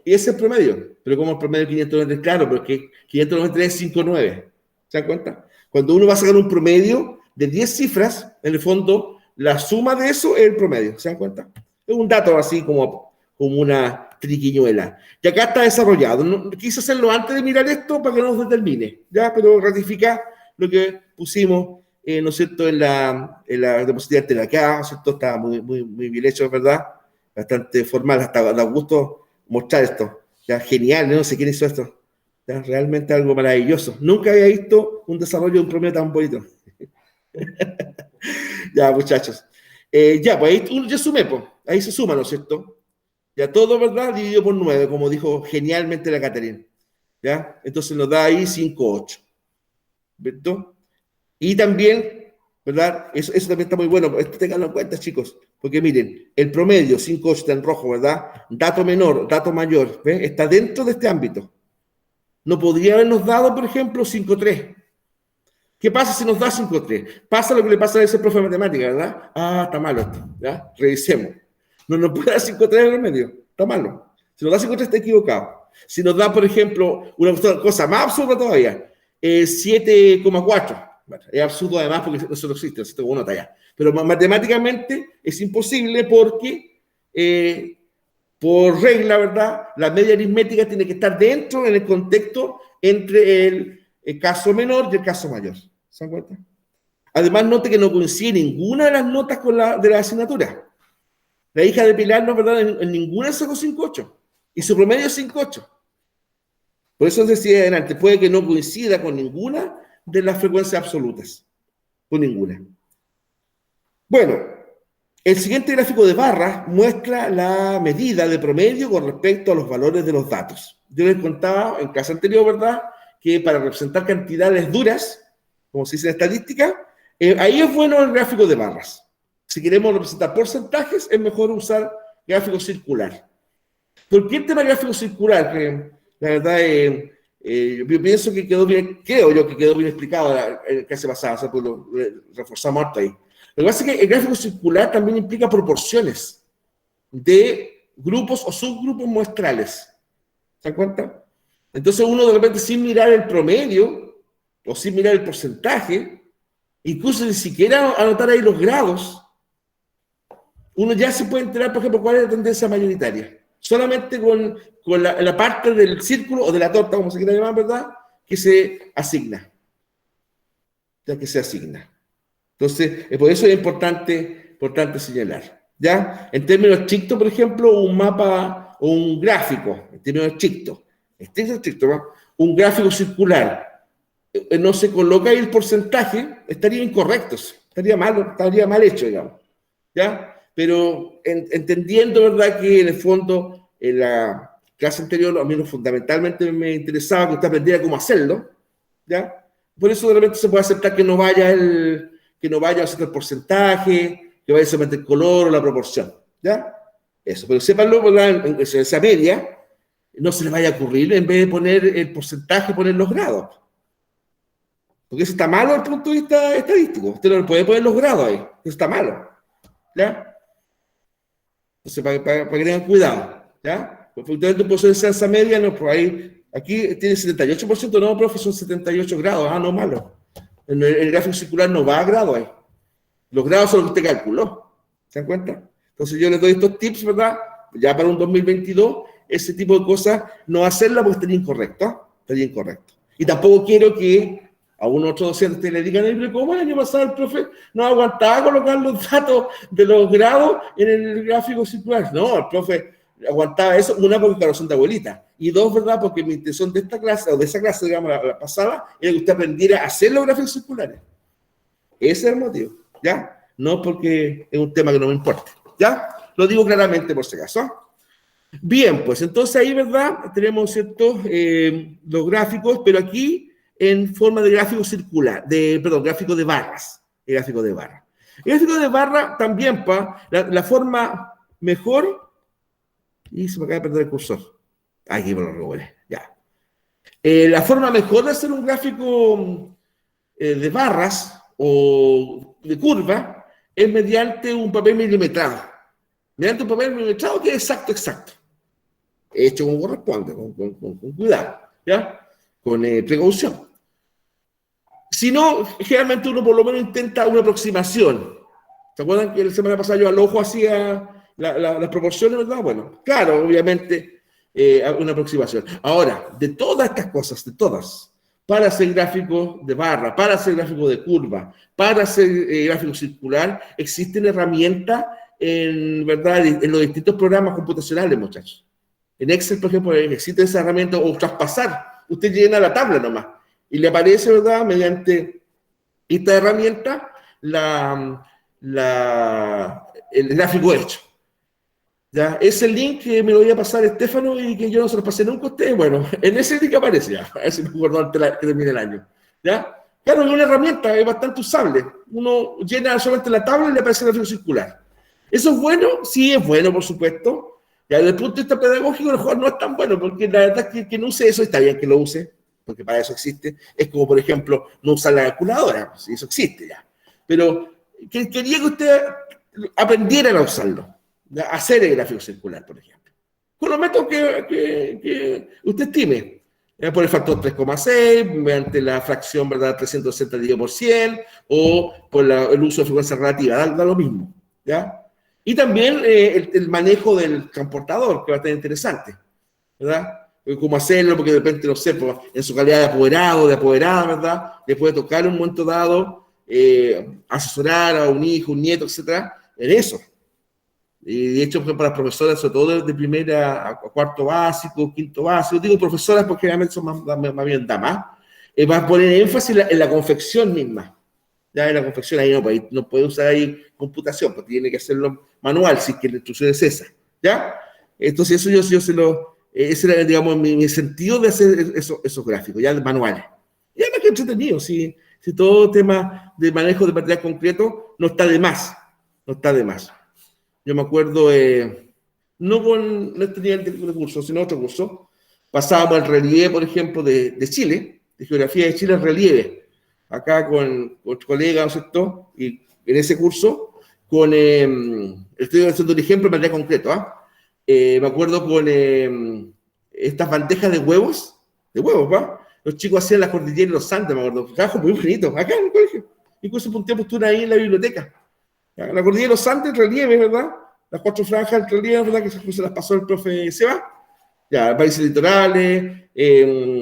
Y ese es el promedio. Pero como el promedio 593, claro, pero es que 593 es 5,9. ¿Se dan cuenta? Cuando uno va a sacar un promedio de 10 cifras, en el fondo, la suma de eso es el promedio. ¿Se dan cuenta? Es un dato así como una triquiñuela. Y acá está desarrollado. No, quise hacerlo antes de mirar esto para que no nos determine, ¿ya? Pero ratifica lo que pusimos, ¿no es cierto?, en la diapositiva de acá, ¿no es cierto? Está muy bien hecho, ¿verdad? Bastante formal, hasta da gusto mostrar esto. Ya, genial, no sé quién hizo esto. Ya, realmente algo maravilloso. Nunca había visto un desarrollo de un promedio tan bonito. Ya, muchachos. Ya, pues ahí uno ya sumé, pues. Ahí se suma, ¿no es cierto? Ya todo, ¿verdad? Dividido por 9, como dijo genialmente la Caterina. ¿Ya? Entonces nos da ahí 5,8. ¿Verdad? Y también, ¿verdad? Eso también está muy bueno. Esto tenganlo en cuenta, chicos. Porque miren, el promedio, 5,8 está en rojo, ¿verdad? Dato menor, dato mayor, ¿ves? Está dentro de este ámbito. No podría habernos dado, por ejemplo, 5,3. ¿Qué pasa si nos da 5,3? Pasa lo que le pasa a ese profe de matemática, ¿verdad? Ah, está malo esto, ¿ya? Revisemos. No nos puede dar 5,3 en el medio. Está malo. Si nos da 5,3 está equivocado. Si nos da, por ejemplo, una cosa más absurda todavía, 7,4. Bueno, es absurdo además porque eso no existe, esto es una talla. Pero matemáticamente es imposible porque, por regla, ¿verdad?, la media aritmética tiene que estar dentro, en el contexto, entre el caso menor y el caso mayor. ¿Se dan cuenta? Además, note que no coincide ninguna de las notas de la asignatura. La hija de Pilar, no, ¿verdad?, en ninguna sacó 5,8. Y su promedio es 5,8. Por eso decía adelante, puede que no coincida con ninguna de las frecuencias absolutas. Con ninguna. Bueno, el siguiente gráfico de barras muestra la medida de promedio con respecto a los valores de los datos. Yo les contaba en clase anterior, ¿verdad?, que para representar cantidades duras, como se dice en estadística, ahí es bueno el gráfico de barras. Si queremos representar porcentajes, es mejor usar gráfico circular. ¿Por qué el tema gráfico circular? Que la verdad, yo pienso que quedó bien, creo yo que quedó bien explicado en la clase pasada, o sea, pues lo reforzamos harto ahí. Lo que pasa es que el gráfico circular también implica proporciones de grupos o subgrupos muestrales. ¿Se dan cuenta? Entonces uno de repente, sin mirar el promedio o sin mirar el porcentaje, incluso ni siquiera anotar ahí los grados, uno ya se puede enterar, por ejemplo, cuál es la tendencia mayoritaria. Solamente con la parte del círculo o de la torta, como se quiera llamar, ¿verdad?, que se asigna. Ya que se asigna. Entonces, por eso es importante señalar. ¿Ya? En términos estrictos, por ejemplo, un mapa o un gráfico, en términos estrictos, ¿no?, un gráfico circular, no se coloca ahí el porcentaje, estaría incorrecto, estaría mal hecho, digamos. ¿Ya? Pero entendiendo, ¿verdad?, que en el fondo, en la clase anterior, a mí fundamentalmente me interesaba que usted aprendiera cómo hacerlo, ¿ya? Por eso de repente se puede aceptar que no vaya a hacer el porcentaje, que vaya solamente el color o la proporción, ¿ya? Eso, pero sépanlo, ¿verdad?, en esa media, no se le vaya a ocurrir, en vez de poner el porcentaje, poner los grados. Porque eso está malo desde el punto de vista estadístico. Usted no puede poner los grados ahí, eso está malo, ¿ya? Entonces, para que tengan cuidado, ¿ya? Porque usted no puede ser esa media, no, por ahí, aquí tiene 78%, no, profe, son 78 grados, no, malo. El gráfico circular no va a grados ahí. Los grados son lo que usted calculó, ¿se dan cuenta? Entonces yo les doy estos tips, ¿verdad? Ya para un 2022, ese tipo de cosas, no hacerla porque estaría incorrecto, Y tampoco quiero que a un otro docente le digan, pero ¿cómo el año pasado el profe no aguantaba colocar los datos de los grados en el gráfico circular? No, el profe aguantaba eso, una, porque claro, son de abuelita, y dos, ¿verdad?, porque mi intención de esta clase, o de esa clase, digamos, la pasada, era que usted aprendiera a hacer los gráficos circulares. Ese es el motivo, ¿ya? No porque es un tema que no me importa, ¿ya? Lo digo claramente por si acaso. Bien, pues entonces ahí, ¿verdad?, tenemos ciertos los gráficos, pero aquí en forma de gráfico circular, gráfico de barras. El gráfico de barra también, la forma mejor, y se me acaba de perder el cursor. Aquí me lo revolé, ya. La forma mejor de hacer un gráfico de barras o de curva es mediante un papel milimetrado. Mediante un papel milimetrado que es exacto. Hecho como corresponde, con cuidado, ¿ya? Con precaución. Si no, generalmente uno por lo menos intenta una aproximación. ¿Se acuerdan que la semana pasada yo al ojo hacía las proporciones, verdad? Bueno, claro, obviamente una aproximación. Ahora, de todas estas cosas, de todas, para hacer gráfico de barra, para hacer gráfico de curva, para hacer gráfico circular, existen herramientas ¿verdad? En los distintos programas computacionales, muchachos. En Excel, por ejemplo, existe esa herramienta, o traspasar. Usted llena la tabla nomás y le aparece, ¿verdad? Mediante esta herramienta, el gráfico hecho. ¿Ya? Ese link que me lo voy a pasar Estefano y que yo no se lo pasé nunca a ustedes, bueno, en ese link aparece ya, a ver si me acuerdo antes que termine el año. ¿Ya? Claro, es una herramienta, es bastante usable. Uno llena solamente la tabla y le aparece el gráfico circular. ¿Eso es bueno? Sí, es bueno, por supuesto. Ya, desde el punto de vista pedagógico, a lo mejor no es tan bueno, porque la verdad es que no use eso, está bien que lo use, porque para eso existe. Es como, por ejemplo, no usar la calculadora, pues, eso existe ya. Pero quería que usted aprendiera a usarlo, a hacer el gráfico circular, por ejemplo. Con los métodos que usted estime. Por el factor 3,6, mediante la fracción, ¿verdad?, 360 dividido por 100, o por el uso de frecuencia relativa, da lo mismo, ¿ya? Y también el manejo del transportador, que va a estar interesante, ¿verdad? Cómo hacerlo, porque de repente, no sé, pues, en su calidad de apoderado, de apoderada, ¿verdad? Le puede tocar en un momento dado asesorar a un hijo, un nieto, etcétera, en eso. Y de hecho, para las profesoras, sobre todo de primera a cuarto básico, quinto básico, digo profesoras porque generalmente son más bien damas, va a poner énfasis en la confección misma. Ya en la confección ahí no puede usar ahí computación, porque tiene que hacerlo manual, si es que la instrucción es esa. ¿Ya? Entonces eso yo se lo... ese era, digamos, mi sentido de hacer esos gráficos, ya manuales. Y además que entretenido, si todo tema de manejo de material concreto no está de más. No está de más. Yo me acuerdo, no con este nivel de curso, sino otro curso, pasábamos el relieve, por ejemplo, de Chile, de geografía de Chile, el relieve, acá con colegas, ¿no es cierto? Y en ese curso, estoy haciendo un ejemplo de manera concreta, me acuerdo con estas bandejas de huevos, ¿va? Los chicos hacían la cordillera de los Andes, me acuerdo, trabajo muy bonito, acá en el colegio. Incluso por un tiempo estuve ahí en la biblioteca. La cordillera de los Andes, el relieve, ¿verdad? Las 4 franjas del relieve, ¿verdad? Que se las pasó el profe Seba. Ya, países litorales,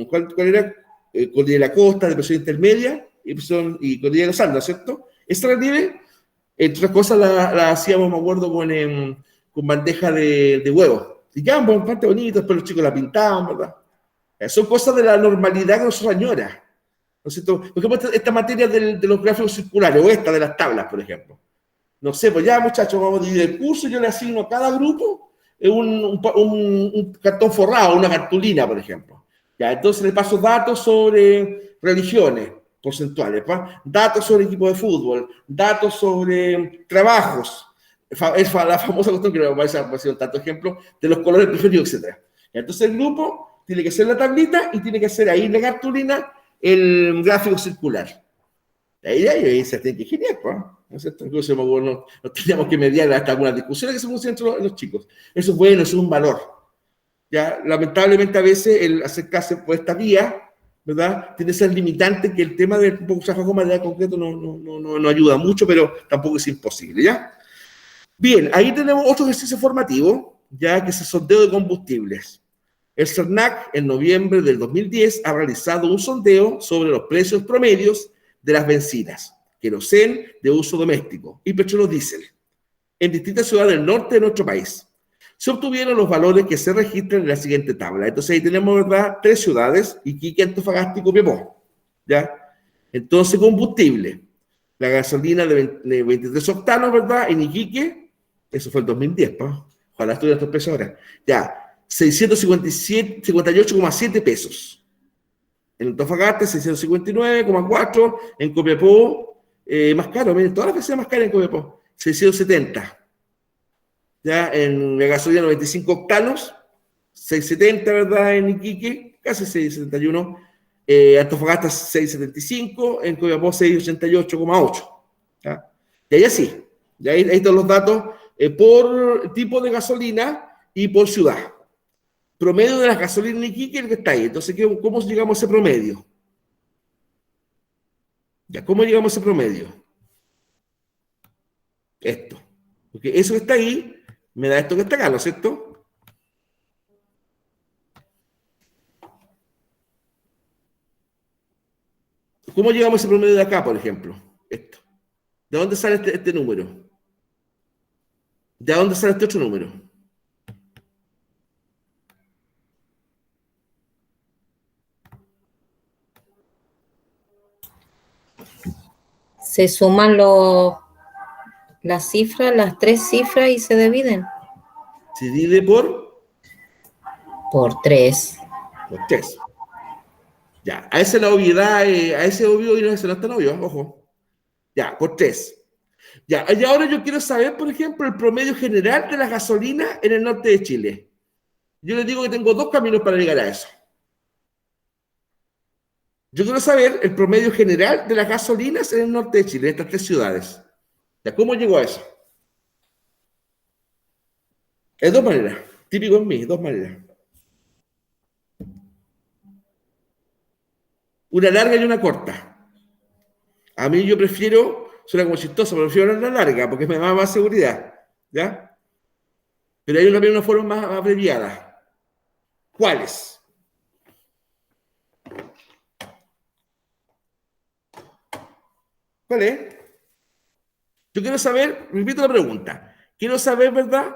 ¿cuál era? Cordillera de la Costa, depresión intermedia, y cordillera de los Andes, ¿cierto? Ese relieve, entre otras cosas, la hacíamos, me acuerdo, con bandeja de huevos. Y quedaban bastante bonitos, después los chicos la pintaban, ¿verdad? Son cosas de la normalidad que nos añora, ¿no es cierto? Por ejemplo, esta materia de los gráficos circulares, o esta de las tablas, por ejemplo. No sé, pues ya, muchachos, vamos a dividir el curso, yo le asigno a cada grupo un cartón forrado, una cartulina, por ejemplo. Ya, entonces le paso datos sobre religiones porcentuales, ¿va? Datos sobre equipos de fútbol, datos sobre trabajos, es la famosa cuestión que me parece un tanto ejemplo, de los colores preferidos, etc. Entonces el grupo tiene que hacer la tablita y tiene que hacer ahí en la cartulina el gráfico circular. Ahí se tiene que genial, ¿no es cierto? Incluso nos teníamos que mediar hasta algunas discusiones que se producen entre los chicos. Eso es bueno, eso es un valor. Ya, lamentablemente a veces el acercarse por esta vía, ¿verdad? Tiene esas limitantes que el tema del trabajo con material concreto no ayuda mucho, pero tampoco es imposible, ¿ya? Bien, ahí tenemos otro ejercicio formativo, ya que es el sondeo de combustibles. El CERNAC, en noviembre del 2010, ha realizado un sondeo sobre los precios promedios de las bencinas, querosén de uso doméstico y petróleo diésel en distintas ciudades del norte de nuestro país. Se obtuvieron los valores que se registran en la siguiente tabla. Entonces ahí tenemos, ¿verdad?, 3 ciudades, Iquique, Antofagasta y Copiapó, ¿ya? Entonces, combustible, la gasolina de 23 octanos, ¿verdad?, en Iquique, eso fue el 2010, ojalá estuvieran estos precios ahora, ya, 658,7 pesos. En Antofagasta, 659,4. En Copiapó, más caro, miren, todas las veces más caras en Copiapó, 670. ya en la gasolina 95 octanos, 6.70, ¿verdad? En Iquique, casi 6.71. Antofagasta 6.75, en Copiapó 6.88,8. ¿Ya? Y ahí así, y ahí están los datos por tipo de gasolina y por ciudad. Promedio de las gasolinas en Iquique, el que está ahí. Entonces, ¿cómo llegamos a ese promedio? Ya, ¿cómo llegamos a ese promedio? Esto. Porque eso que está ahí me da esto que está acá, ¿no es cierto? ¿Cómo llegamos a ese promedio de acá, por ejemplo? Esto. ¿De dónde sale este número? ¿De dónde sale este otro número? Se suman las cifras, las 3 cifras y se dividen. Se divide por 3. Por 3. Ya, a esa es la obviedad, a ese obvio y no es tan obvio, ojo. Ya, por 3. Ya, y ahora yo quiero saber, por ejemplo, el promedio general de las gasolinas en el norte de Chile. Yo les digo que tengo 2 caminos para llegar a eso. Yo quiero saber el promedio general de las gasolinas en el norte de Chile, en estas 3 ciudades. ¿Ya cómo llegó a eso? De 2 maneras. Típico en mí, 2 maneras. Una larga y una corta. A mí yo prefiero, suena como chistoso, pero prefiero la larga porque me da más seguridad. ¿Ya? Pero hay también una forma más abreviada. ¿Cuáles? ¿Cuál es? Yo quiero saber, repito la pregunta, quiero saber, ¿verdad?,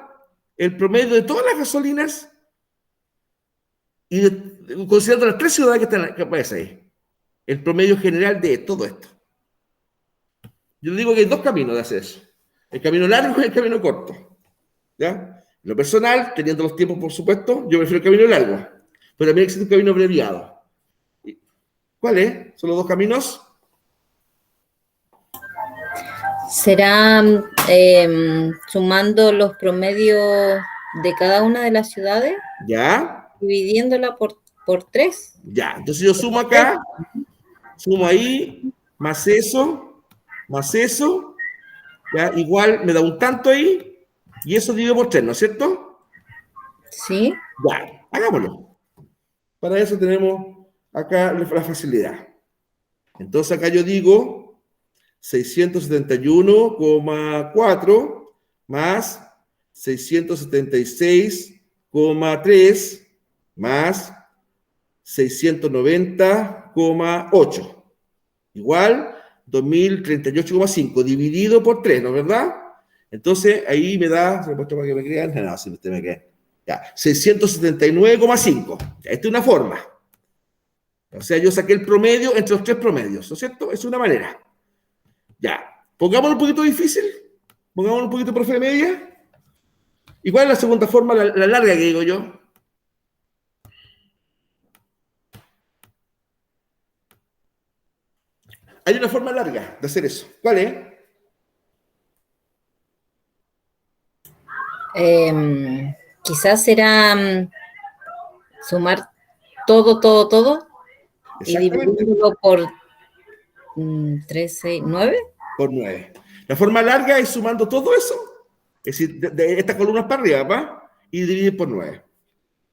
el promedio de todas las gasolinas y considerando las 3 ciudades que aparecen ahí. El promedio general de todo esto. Yo digo que hay 2 caminos de hacer eso. El camino largo y el camino corto. ¿Ya? En lo personal, teniendo los tiempos, por supuesto, yo prefiero el camino largo. Pero también existe un camino abreviado. ¿Cuál es? ¿Son los 2 caminos? ¿Será sumando los promedios de cada una de las ciudades? ¿Ya? Dividiéndola por 3. Ya. Entonces yo sumo acá, sumo ahí, más eso, ¿ya? Igual me da un tanto ahí, y eso divido por 3, ¿no es cierto? Sí. Ya, hagámoslo. Para eso tenemos acá la facilidad. Entonces acá yo digo 671,4 más 676,3 más 690,8. Igual 2038,5 dividido por 3, ¿no es verdad? Entonces ahí me da, se lo he puesto para que me crean, no, si usted me cree. Ya, 679,5. Esta es una forma. O sea, yo saqué el promedio entre los 3 promedios, ¿no es cierto? Es una manera. Ya, pongámoslo un poquito difícil. Pongámoslo un poquito profe de media. ¿Y cuál es la segunda forma, la larga que digo yo? Hay una forma larga de hacer eso. ¿Cuál es? Quizás será sumar todo y dividirlo por 3, 6, 9. Por 9. La forma larga es sumando todo eso, es decir, de estas columnas para arriba, ¿va? Y dividir por 9.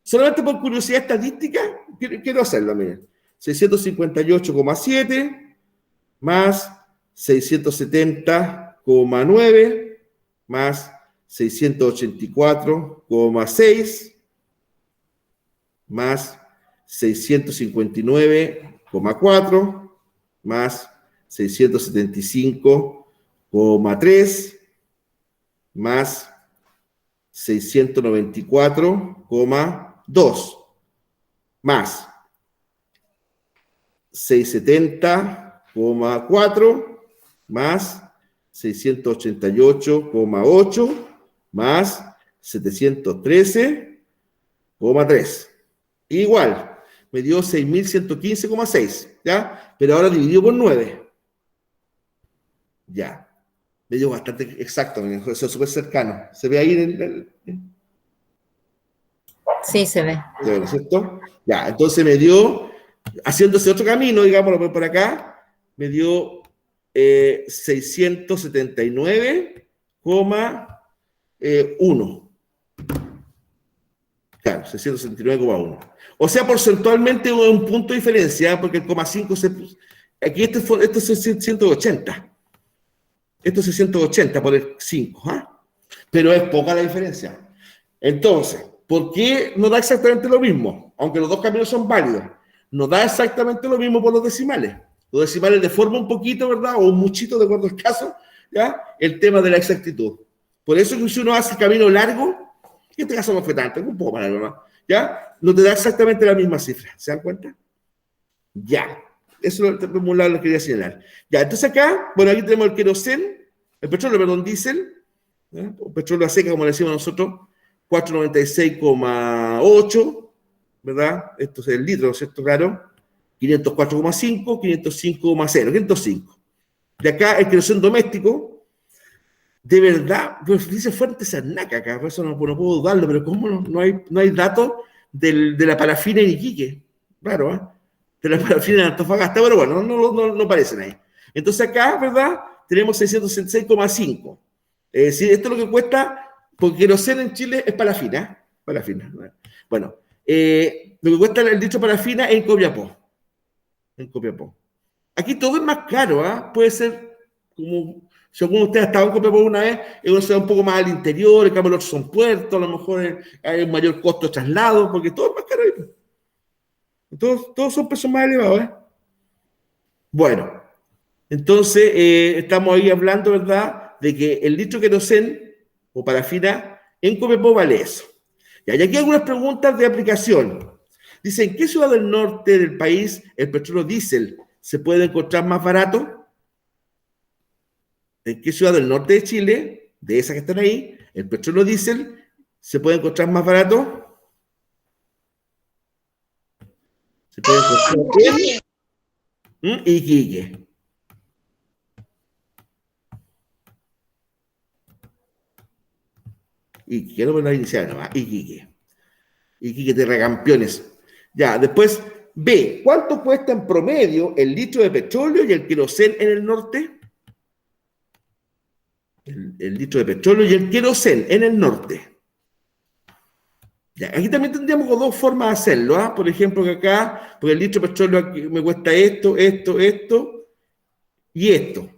Solamente por curiosidad estadística, quiero hacerlo, miren. 658,7 más 670,9 más 684,6 más 659,4 más 675,3 más 694,2 más 670,4 más 688,8 más 713,3. Igual, me dio 6.115,6, ¿ya? Pero ahora dividido por 9. Ya. Me dio bastante exacto, me dijo, eso es súper cercano. ¿Se ve ahí Sí, se ve. ¿no es cierto? Ya, entonces me dio, haciéndose otro camino, digámoslo por acá, me dio 679,1. Claro, 679,1. O sea, porcentualmente un punto de diferencia, porque el coma 5 aquí esto es 180. Esto es 180 por el 5, ¿ah? Pero es poca la diferencia. Entonces, ¿por qué no da exactamente lo mismo? Aunque los dos caminos son válidos. No da exactamente lo mismo por los decimales. Los decimales deforman un poquito, ¿verdad? O un muchito, de acuerdo al caso, ¿ya? El tema de la exactitud. Por eso que si uno hace el camino largo, en este caso no fue tanto, un poco más largo, ¿no? ¿Ya? No te da exactamente la misma cifra. ¿Se dan cuenta? Ya. Eso es un lado lo quería señalar. Ya, entonces acá, bueno, aquí tenemos el queroseno, el petróleo, perdón, diésel, o petróleo a seca, como le decimos nosotros, 496,8, ¿verdad? Esto es el litro, ¿no es cierto? Claro. 504,5, 505,0, 505. De acá, el queroseno doméstico, de verdad, pues dice Fuentes Arnaca acá, por eso no puedo dudarlo, pero ¿cómo no hay datos de la parafina en Iquique? Claro, ¿eh? De la parafina en Antofagasta, pero bueno, no aparecen ahí. Entonces acá, ¿verdad? Tenemos 666,5. Es decir, esto es lo que cuesta, porque queroseno en Chile es parafina. Parafina. Bueno, lo que cuesta el litro parafina es en Copiapó. En Copiapó. Aquí todo es más caro, ¿ah? Puede ser como, según usted ha estado en Copiapó una vez, es una ciudad un poco más al interior, en cambio los otros son puertos, a lo mejor hay un mayor costo de traslado, porque todo es más caro ahí. Todos son precios más elevados, ¿eh? Bueno, entonces estamos ahí hablando, ¿verdad?, de que el litro queroseno o parafina en Copiapó vale eso. Y hay aquí algunas preguntas de aplicación. Dice, ¿en qué ciudad del norte del país el petróleo diésel se puede encontrar más barato? ¿En qué ciudad del norte de Chile, de esas que están ahí, el petróleo diésel se puede encontrar más barato? Se puede encontrar en Iquique. Iquique, no me la inicial nomás, Iquique. Iquique Terracampeones. Ya, después, B, ¿cuánto cuesta en promedio el litro de petróleo y el queroseno en el norte? El litro de petróleo y el queroseno en el norte. Ya, aquí también tendríamos dos formas de hacerlo, ¿ah? Por ejemplo, que acá, porque el litro de petróleo aquí me cuesta esto y esto,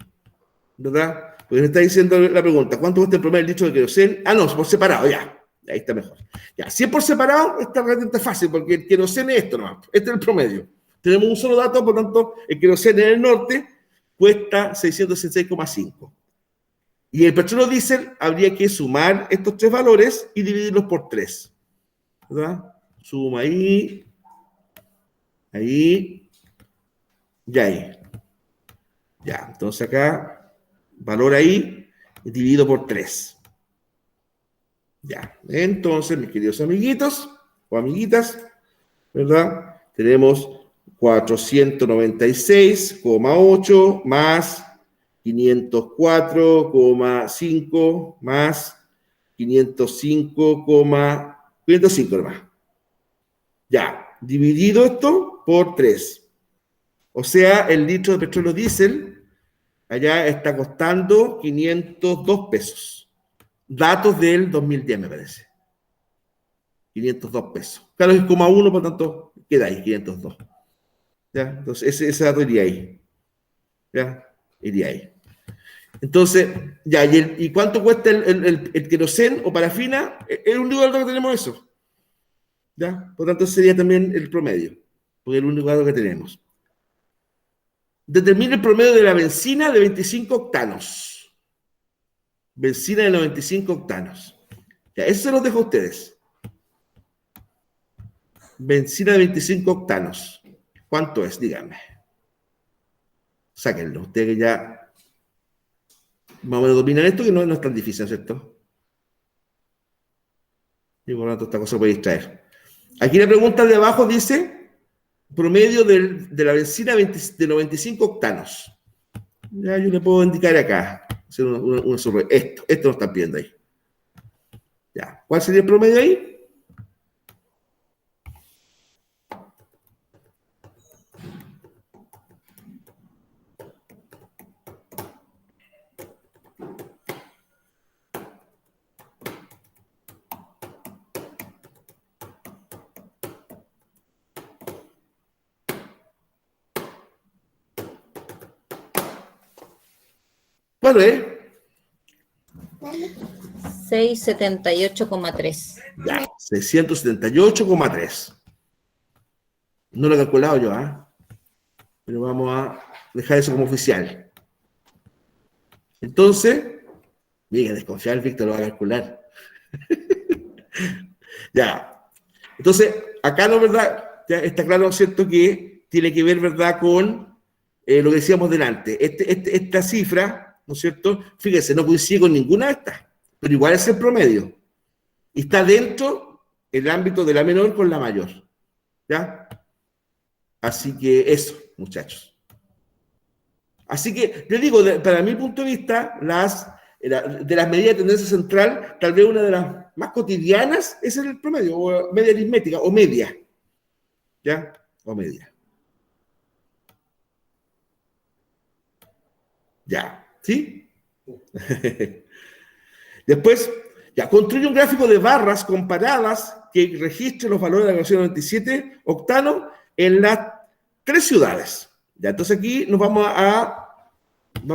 ¿verdad? Porque me está diciendo la pregunta, ¿cuánto cuesta el promedio del litro de queroseno? Ah, no, por separado, ya. Ahí está mejor. Ya, si es por separado, está realmente fácil, porque el queroseno es esto nomás. Este es el promedio. Tenemos un solo dato, por lo tanto, el queroseno en el norte cuesta 666,5. Y el petróleo diésel habría que sumar estos tres valores y dividirlos por 3. ¿Verdad? Suma ahí y ahí. Ya, entonces acá, valor ahí, dividido por 3. Ya, entonces, mis queridos amiguitos o amiguitas, ¿verdad? Tenemos 496,8 más 504,5 más 505,505 más. Ya, dividido esto por 3. O sea, el litro de petróleo diésel allá está costando 502 pesos. Datos del 2010, me parece. 502 pesos. Claro, es 1,1, por tanto, queda ahí, 502. ¿Ya? Entonces, ese dato iría ahí. ¿Ya? Iría ahí. Entonces, ya, ¿y cuánto cuesta el queroseno o parafina? Es el único dato que tenemos eso. ¿Ya? Por tanto, sería también el promedio, porque es el único dato que tenemos. Determine el promedio de la benzina de 25 octanos. Benzina de 95 octanos. Ya, eso se los dejo a ustedes. Benzina de 25 octanos. ¿Cuánto es? Díganme. Sáquenlo. Ustedes que ya más o menos dominan esto, que no es tan difícil, ¿cierto? Y por lo tanto, esta cosa puede distraer. Aquí la pregunta de abajo dice promedio de la benzina de 95 octanos. Ya yo le puedo indicar acá. Hacer esto lo están pidiendo ahí. Ya. ¿Cuál sería el promedio ahí? ¿Cuál es? 678,3. Ya, 678,3. No lo he calculado yo, ¿ah? Pero vamos a dejar eso como oficial. Entonces, mira, desconfiar, Víctor lo va a calcular. Ya. Entonces, acá no, ¿verdad? Ya está claro, ¿cierto? Que tiene que ver, ¿verdad? Con lo que decíamos delante. Esta cifra, ¿no es cierto? Fíjense, no coincide con ninguna de estas, pero igual es el promedio. Y está dentro el ámbito de la menor con la mayor. ¿Ya? Así que eso, muchachos. Así que, yo digo, para mi punto de vista, de las medidas de tendencia central, tal vez una de las más cotidianas es el promedio, o media aritmética, o media. ¿Ya? O media. Ya. ¿Sí? Después, ya, construye un gráfico de barras comparadas que registre los valores de la ecuación 97 octano en las 3 ciudades. Ya, entonces aquí vamos a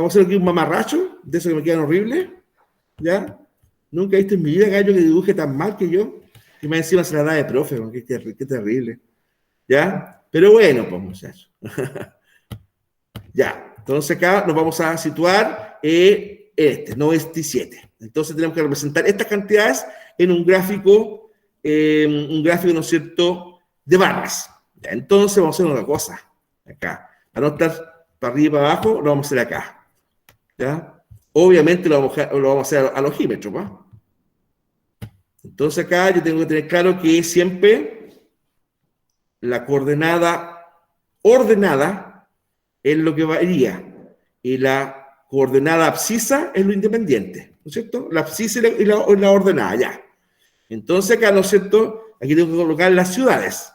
hacer aquí un mamarracho, de eso que me quedan horribles, ¿ya? Nunca he visto en mi vida gallo que dibuje tan mal que yo, y más encima se la da de profe, qué terrible, ¿ya? Pero bueno, pues muchachos. Ya, entonces acá nos vamos a situar 97. Entonces tenemos que representar estas cantidades en un gráfico, ¿no es cierto?, de barras. Ya, entonces vamos a hacer una cosa, acá. Para no estar para arriba y para abajo, lo vamos a hacer acá. ¿Ya? Obviamente lo vamos a hacer al ojímetro, ¿no? Entonces acá yo tengo que tener claro que siempre la coordenada ordenada es lo que varía y la coordenada abscisa es lo independiente, ¿no es cierto? La abscisa y la ordenada, ya. Entonces acá, ¿no es cierto? Aquí tengo que colocar las ciudades,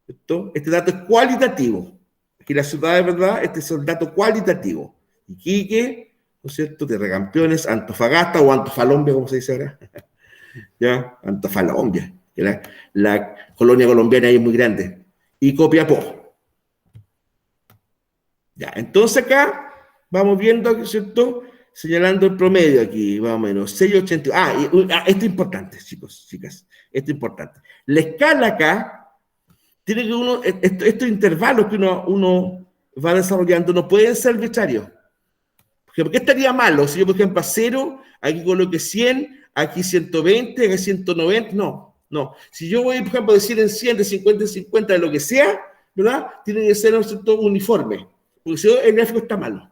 ¿cierto? Este dato es cualitativo. Aquí las ciudades, ¿verdad? Este es el dato cualitativo. Iquique, ¿no es cierto? Tierracampeones, Antofagasta o Antofalombia, como se dice ahora. ¿Ya? Antofalombia, que la colonia colombiana ahí es muy grande. Y Copiapó. Ya, entonces acá vamos viendo, ¿cierto? Señalando el promedio aquí, más o menos, 680. Esto es importante, chicos, chicas. Esto es importante. La escala acá tiene que estos intervalos que uno va desarrollando no pueden ser arbitrarios. ¿Por qué estaría malo? Si yo, por ejemplo, a 0, aquí coloque 100, aquí 120, aquí 190, no. Si yo voy, por ejemplo, de 100 en 100, de 50 en 50, de lo que sea, ¿verdad? Tiene que ser, ¿no es cierto?, uniforme. Porque si no, el gráfico está malo.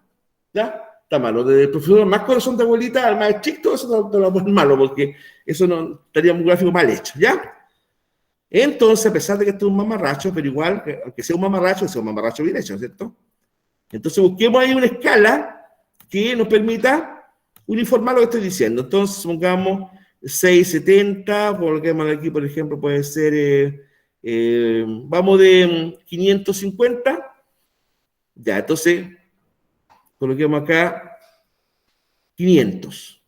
¿Ya? Está malo. Desde el profesor más corazón de abuelita al más estricto, eso te lo va a poner malo, porque eso no estaría un gráfico mal hecho, ¿ya? Entonces, a pesar de que esto es un mamarracho, pero igual, aunque sea un mamarracho bien hecho, ¿cierto? Entonces, busquemos ahí una escala que nos permita uniformar lo que estoy diciendo. Entonces, pongamos 670, coloquemos aquí, por ejemplo, puede ser, vamos de 550. Ya, entonces, coloquemos acá 500.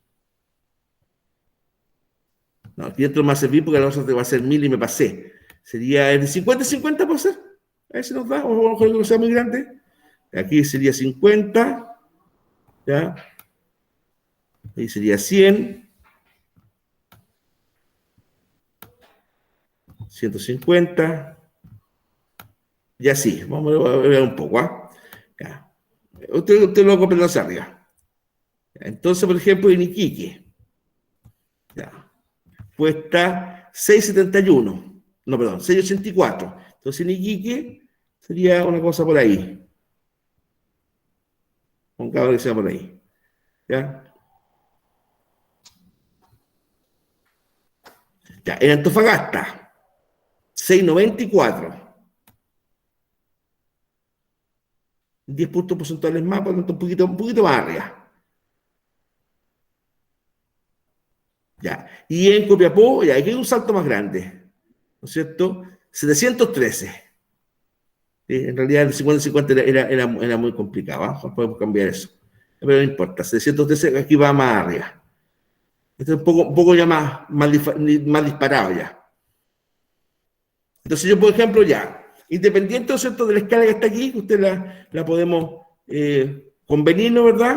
No, 500 no va a servir porque la otra va a ser 1000 y me pasé. Sería de 50 y 50, ¿puede ser? A ver si nos da, o a lo mejor que sea muy grande. Aquí sería 50, ¿ya? Ahí sería 100, 150, y así. Vamos a ver un poco, ¿ah? Ya. Usted lo comprende hacia arriba. Entonces, por ejemplo, en Iquique, ya, cuesta 671, no, perdón, 684. Entonces, en Iquique sería una cosa por ahí. Un cabrón que sea por ahí. ¿Ya? Ya, en Antofagasta, 694. 10 puntos porcentuales más, por lo tanto, un poquito más arriba. Ya. Y en Copiapó, ya, aquí hay un salto más grande, ¿no es cierto? 713. Sí, en realidad el 50-50 era muy complicado, ¿eh? Podemos cambiar eso. Pero no importa, 713 aquí va más arriba. Este es un poco ya más disparado ya. Entonces yo, por ejemplo, ya, independiente, ¿no es cierto?, de la escala que está aquí, usted la podemos convenir, ¿no, verdad?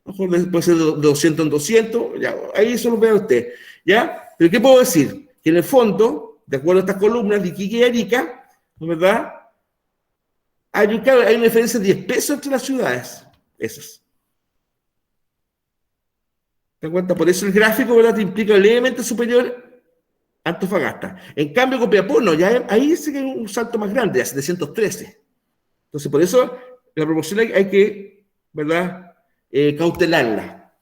A lo mejor puede ser de 200 en 200, ya, ahí eso lo vea usted, ¿ya? Pero ¿qué puedo decir? Que en el fondo, de acuerdo a estas columnas de Iquique y Arica, ¿no, verdad?, hay una diferencia de 10 pesos entre las ciudades, esas. ¿Te das cuenta? Por eso el gráfico, ¿verdad?, te implica levemente superior Antofagasta. En cambio, Copiapó, no, ya ahí sí que hay un salto más grande, a 713. Entonces, por eso la proporción hay que, ¿verdad?, cautelarla.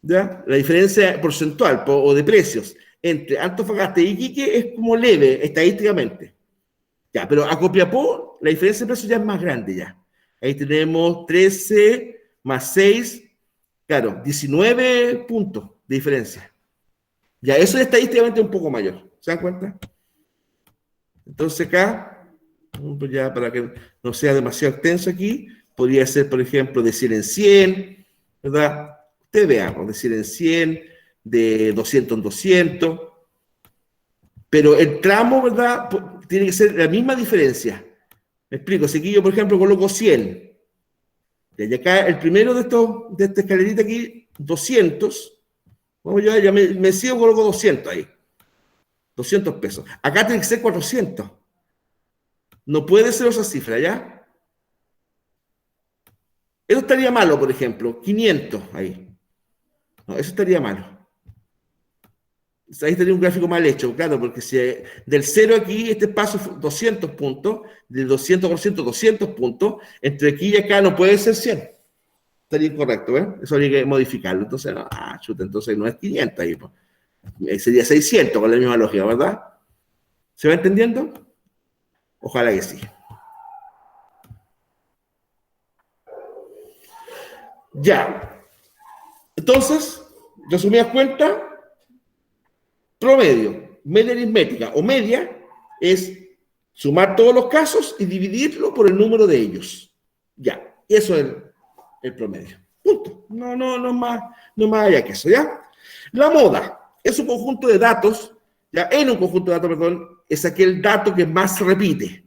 ¿Ya? La diferencia porcentual o de precios entre Antofagasta y Iquique es como leve, estadísticamente. Ya, pero a Copiapó la diferencia de precios ya es más grande ya. Ahí tenemos 13 más 6, claro, 19 puntos de diferencia. Ya, eso es estadísticamente un poco mayor. ¿Se dan cuenta? Entonces acá, ya para que no sea demasiado extenso aquí, podría ser, por ejemplo, de 100 en 100, ¿verdad? Ustedes vean, de 100 en 100, de 200 en 200, pero el tramo, ¿verdad?, tiene que ser la misma diferencia. Me explico, si aquí yo, por ejemplo, coloco 100, y acá el primero de esta escalerita aquí, 200, bueno, ya me sigo, coloco 200 ahí. 200 pesos. Acá tiene que ser 400. No puede ser esa cifra, ¿ya? Eso estaría malo, por ejemplo. 500 ahí. No, eso estaría malo. Ahí estaría un gráfico mal hecho, claro, porque si del 0 aquí, este paso fue 200 puntos, del 200% 200 puntos, entre aquí y acá no puede ser 100. Estaría incorrecto, ¿eh? Eso habría que modificarlo. Entonces, no, chuta, entonces no es 500 ahí, pues. Sería 600 con la misma lógica, ¿verdad? ¿Se va entendiendo? Ojalá que sí. Ya. Entonces, resumidas cuentas, promedio, media aritmética o media es sumar todos los casos y dividirlo por el número de ellos. Ya, eso es el promedio. Punto. No más allá que eso, ¿ya? La moda es un conjunto de datos, ya, en un conjunto de datos, perdón, es aquel dato que más se repite.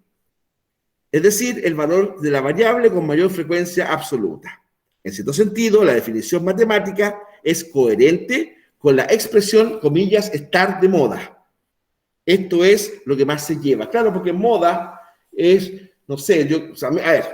Es decir, el valor de la variable con mayor frecuencia absoluta. En cierto sentido, la definición matemática es coherente con la expresión, comillas, estar de moda. Esto es lo que más se lleva. Claro, porque moda es, no sé, a ver,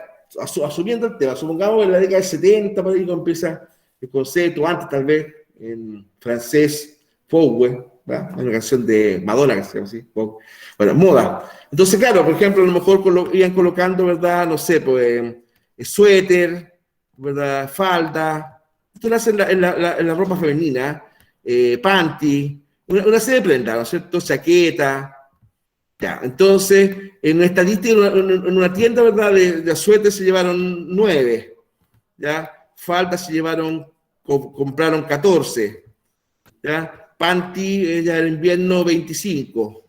asumiendo el tema, supongamos que en la década del 70, por ahí empieza el concepto, antes tal vez, en francés, Fougue, ¿verdad? Una canción de Madonna, que se llama así, bueno, moda. Entonces, claro, por ejemplo, a lo mejor iban colocando, ¿verdad? No sé, pues, suéter, ¿verdad? Falda. Esto lo hacen en la ropa femenina, panty, una serie de prendas, ¿no es cierto? Chaqueta. Ya, entonces, en una estadística, en una tienda, ¿verdad? De suéter se llevaron 9, ¿ya? Faldas se compraron 14, ¿ya? Panty, ya en invierno, 25.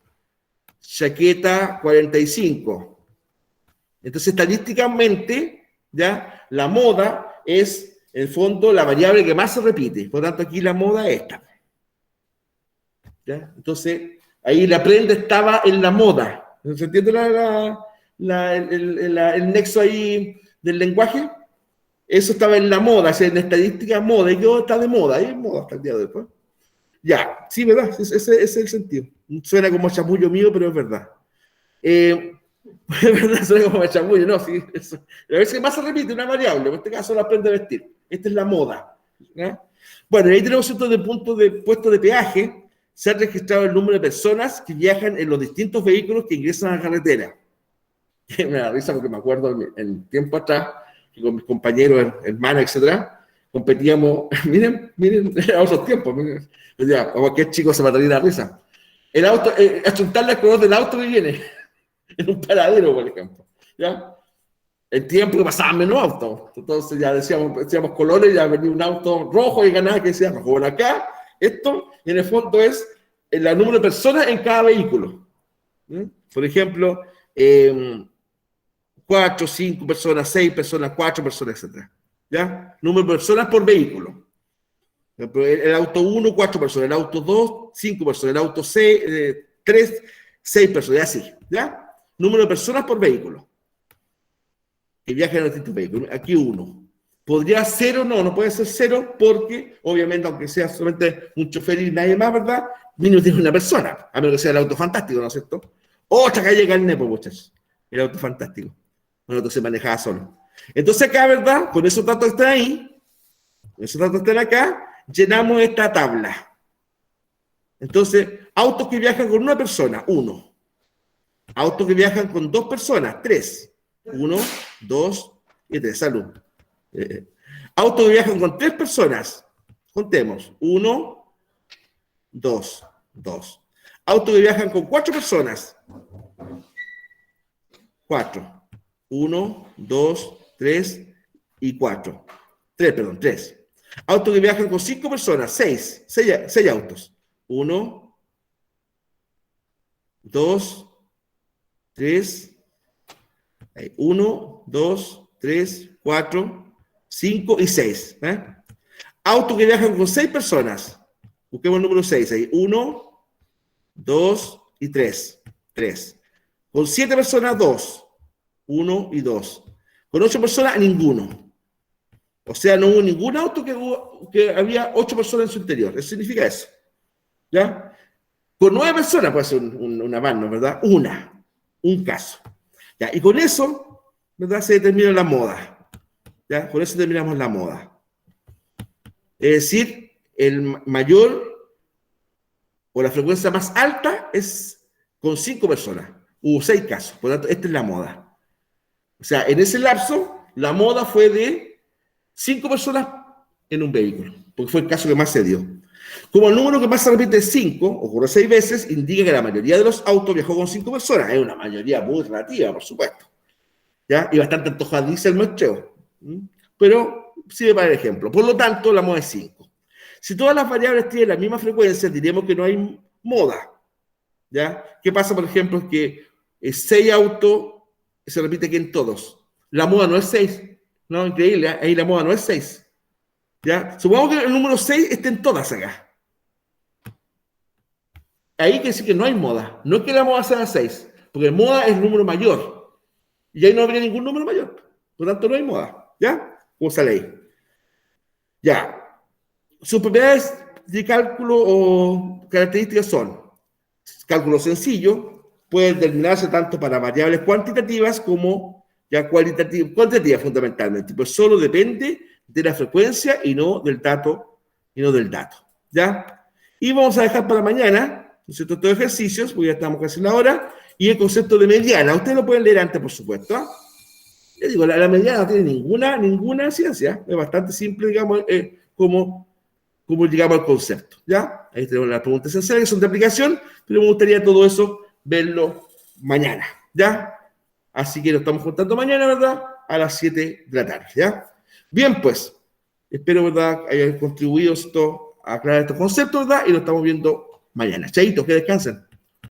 Chaqueta, 45. Entonces, estadísticamente, ¿ya? La moda es, en el fondo, la variable que más se repite. Por lo tanto, aquí la moda es esta. ¿Ya? Entonces, ahí la prenda estaba en la moda. ¿Se entiende el nexo ahí del lenguaje? Eso estaba en la moda, o sea, en estadística moda. Y yo está de moda, ahí es moda hasta el día de hoy, pues. Ya, sí, ¿verdad? Ese es el sentido. Suena como chamullo mío, pero es verdad. Es verdad, suena como chamullo, no, sí. Eso. A veces más se repite una variable, en este caso la prenda de vestir. Esta es la moda. ¿Ya? Bueno, ahí tenemos cientos de puntos de puestos de peaje. Se ha registrado el número de personas que viajan en los distintos vehículos que ingresan a la carretera. Me da risa porque me acuerdo en tiempo atrás que con mis compañeros, hermanos, etcétera, competíamos, miren, a otros tiempos, miren, ya, cualquier chico se mataría de la risa. El auto, achuntarle al color del auto que viene, en un paradero, por ejemplo, ¿ya? el tiempo que pasaban menos autos. Entonces ya decíamos colores, ya venía un auto rojo y ganaba que decía rojo. Bueno, acá, esto en el fondo es el número de personas en cada vehículo. Por ejemplo, 4, 5 personas, 6 personas, 4 personas, etc. ¿Ya? Número de personas por vehículo. El auto 1, 4 personas, el auto 2, 5 personas, el auto 3, 6 personas, y así. ¿Ya? Número de personas por vehículo que viajan en distintos vehículos. Aquí 1. ¿Podría ser o no? No puede ser 0 porque, obviamente, aunque sea solamente un chofer y nadie más, ¿verdad? Mínimo tiene una persona, a menos que sea el auto fantástico, ¿no es cierto? Otra calle Carné, pues, muchachos. El auto fantástico. El auto se manejaba solo. Entonces acá, ¿verdad? Con esos datos que están ahí, esos datos que están acá, llenamos esta tabla. Entonces, autos que viajan con una persona, 1. Autos que viajan con 2 personas, 3. 1, 2 y 3. Salud. Autos que viajan con 3 personas, contemos. 1, 2, 2. Autos que viajan con 4 personas, 4. 1, 2, 3 y 4. 3. Autos que viajan con 5 personas, 6 autos. 1, 2, 3, 1, 2, 3, 4, 5 y 6. Autos que viajan con 6 personas. Busquemos el número 6 ahí. 1, 2 y 3. 3. Con 7 personas, 2. 1 y 2. Con 8 personas, ninguno. O sea, no hubo ningún auto que había 8 personas en su interior. Eso significa eso. ¿Ya? Con 9 personas puede ser una van, ¿no? ¿Verdad? Un caso. ¿Ya? Y con eso, ¿verdad? Se determina la moda. ¿Ya? Con eso terminamos la moda. Es decir, el mayor o la frecuencia más alta es con 5 personas. Hubo 6 casos. Por lo tanto, esta es la moda. O sea, en ese lapso, la moda fue de 5 personas en un vehículo, porque fue el caso que más se dio. Como el número que más se repite es 5, ocurre 6 veces, indica que la mayoría de los autos viajó con 5 personas. Es una mayoría muy relativa, por supuesto. ¿Ya? Y bastante antojadiza el muestreo. Pero sirve para el ejemplo. Por lo tanto, la moda es 5. Si todas las variables tienen la misma frecuencia, diríamos que no hay moda. ¿Ya? ¿Qué pasa, por ejemplo? Es que 6 autos se repite que en todos. La moda no es 6. No, increíble. Ahí la moda no es 6. ¿Ya? Supongamos que el número 6 esté en todas acá. Ahí quiere decir que no hay moda. No es que la moda sea 6, porque moda es el número mayor. Y ahí no habría ningún número mayor. Por lo tanto, no hay moda. ¿Ya? ¿Cómo sale ahí? Ya. Sus propiedades de cálculo o características son cálculo sencillo, puede determinarse tanto para variables cuantitativas como ya cuantitativas fundamentalmente, pues solo depende de la frecuencia y no del dato, ¿ya? Y vamos a dejar para mañana, ¿no es cierto?, estos ejercicios, porque ya estamos casi en la hora, y el concepto de mediana. Ustedes lo pueden leer antes, por supuesto. Les digo, la mediana no tiene ninguna ciencia, es bastante simple, digamos, como llegamos al concepto, ¿ya? Ahí tenemos las preguntas esenciales que son de aplicación, pero me gustaría todo eso verlo mañana, ¿ya? Así que nos estamos juntando mañana, ¿verdad? A las 7 de la tarde, ¿ya? Bien, pues, espero, ¿verdad?, hayan contribuido esto a aclarar estos conceptos, ¿verdad? Y lo estamos viendo mañana. Chaito, que descansen.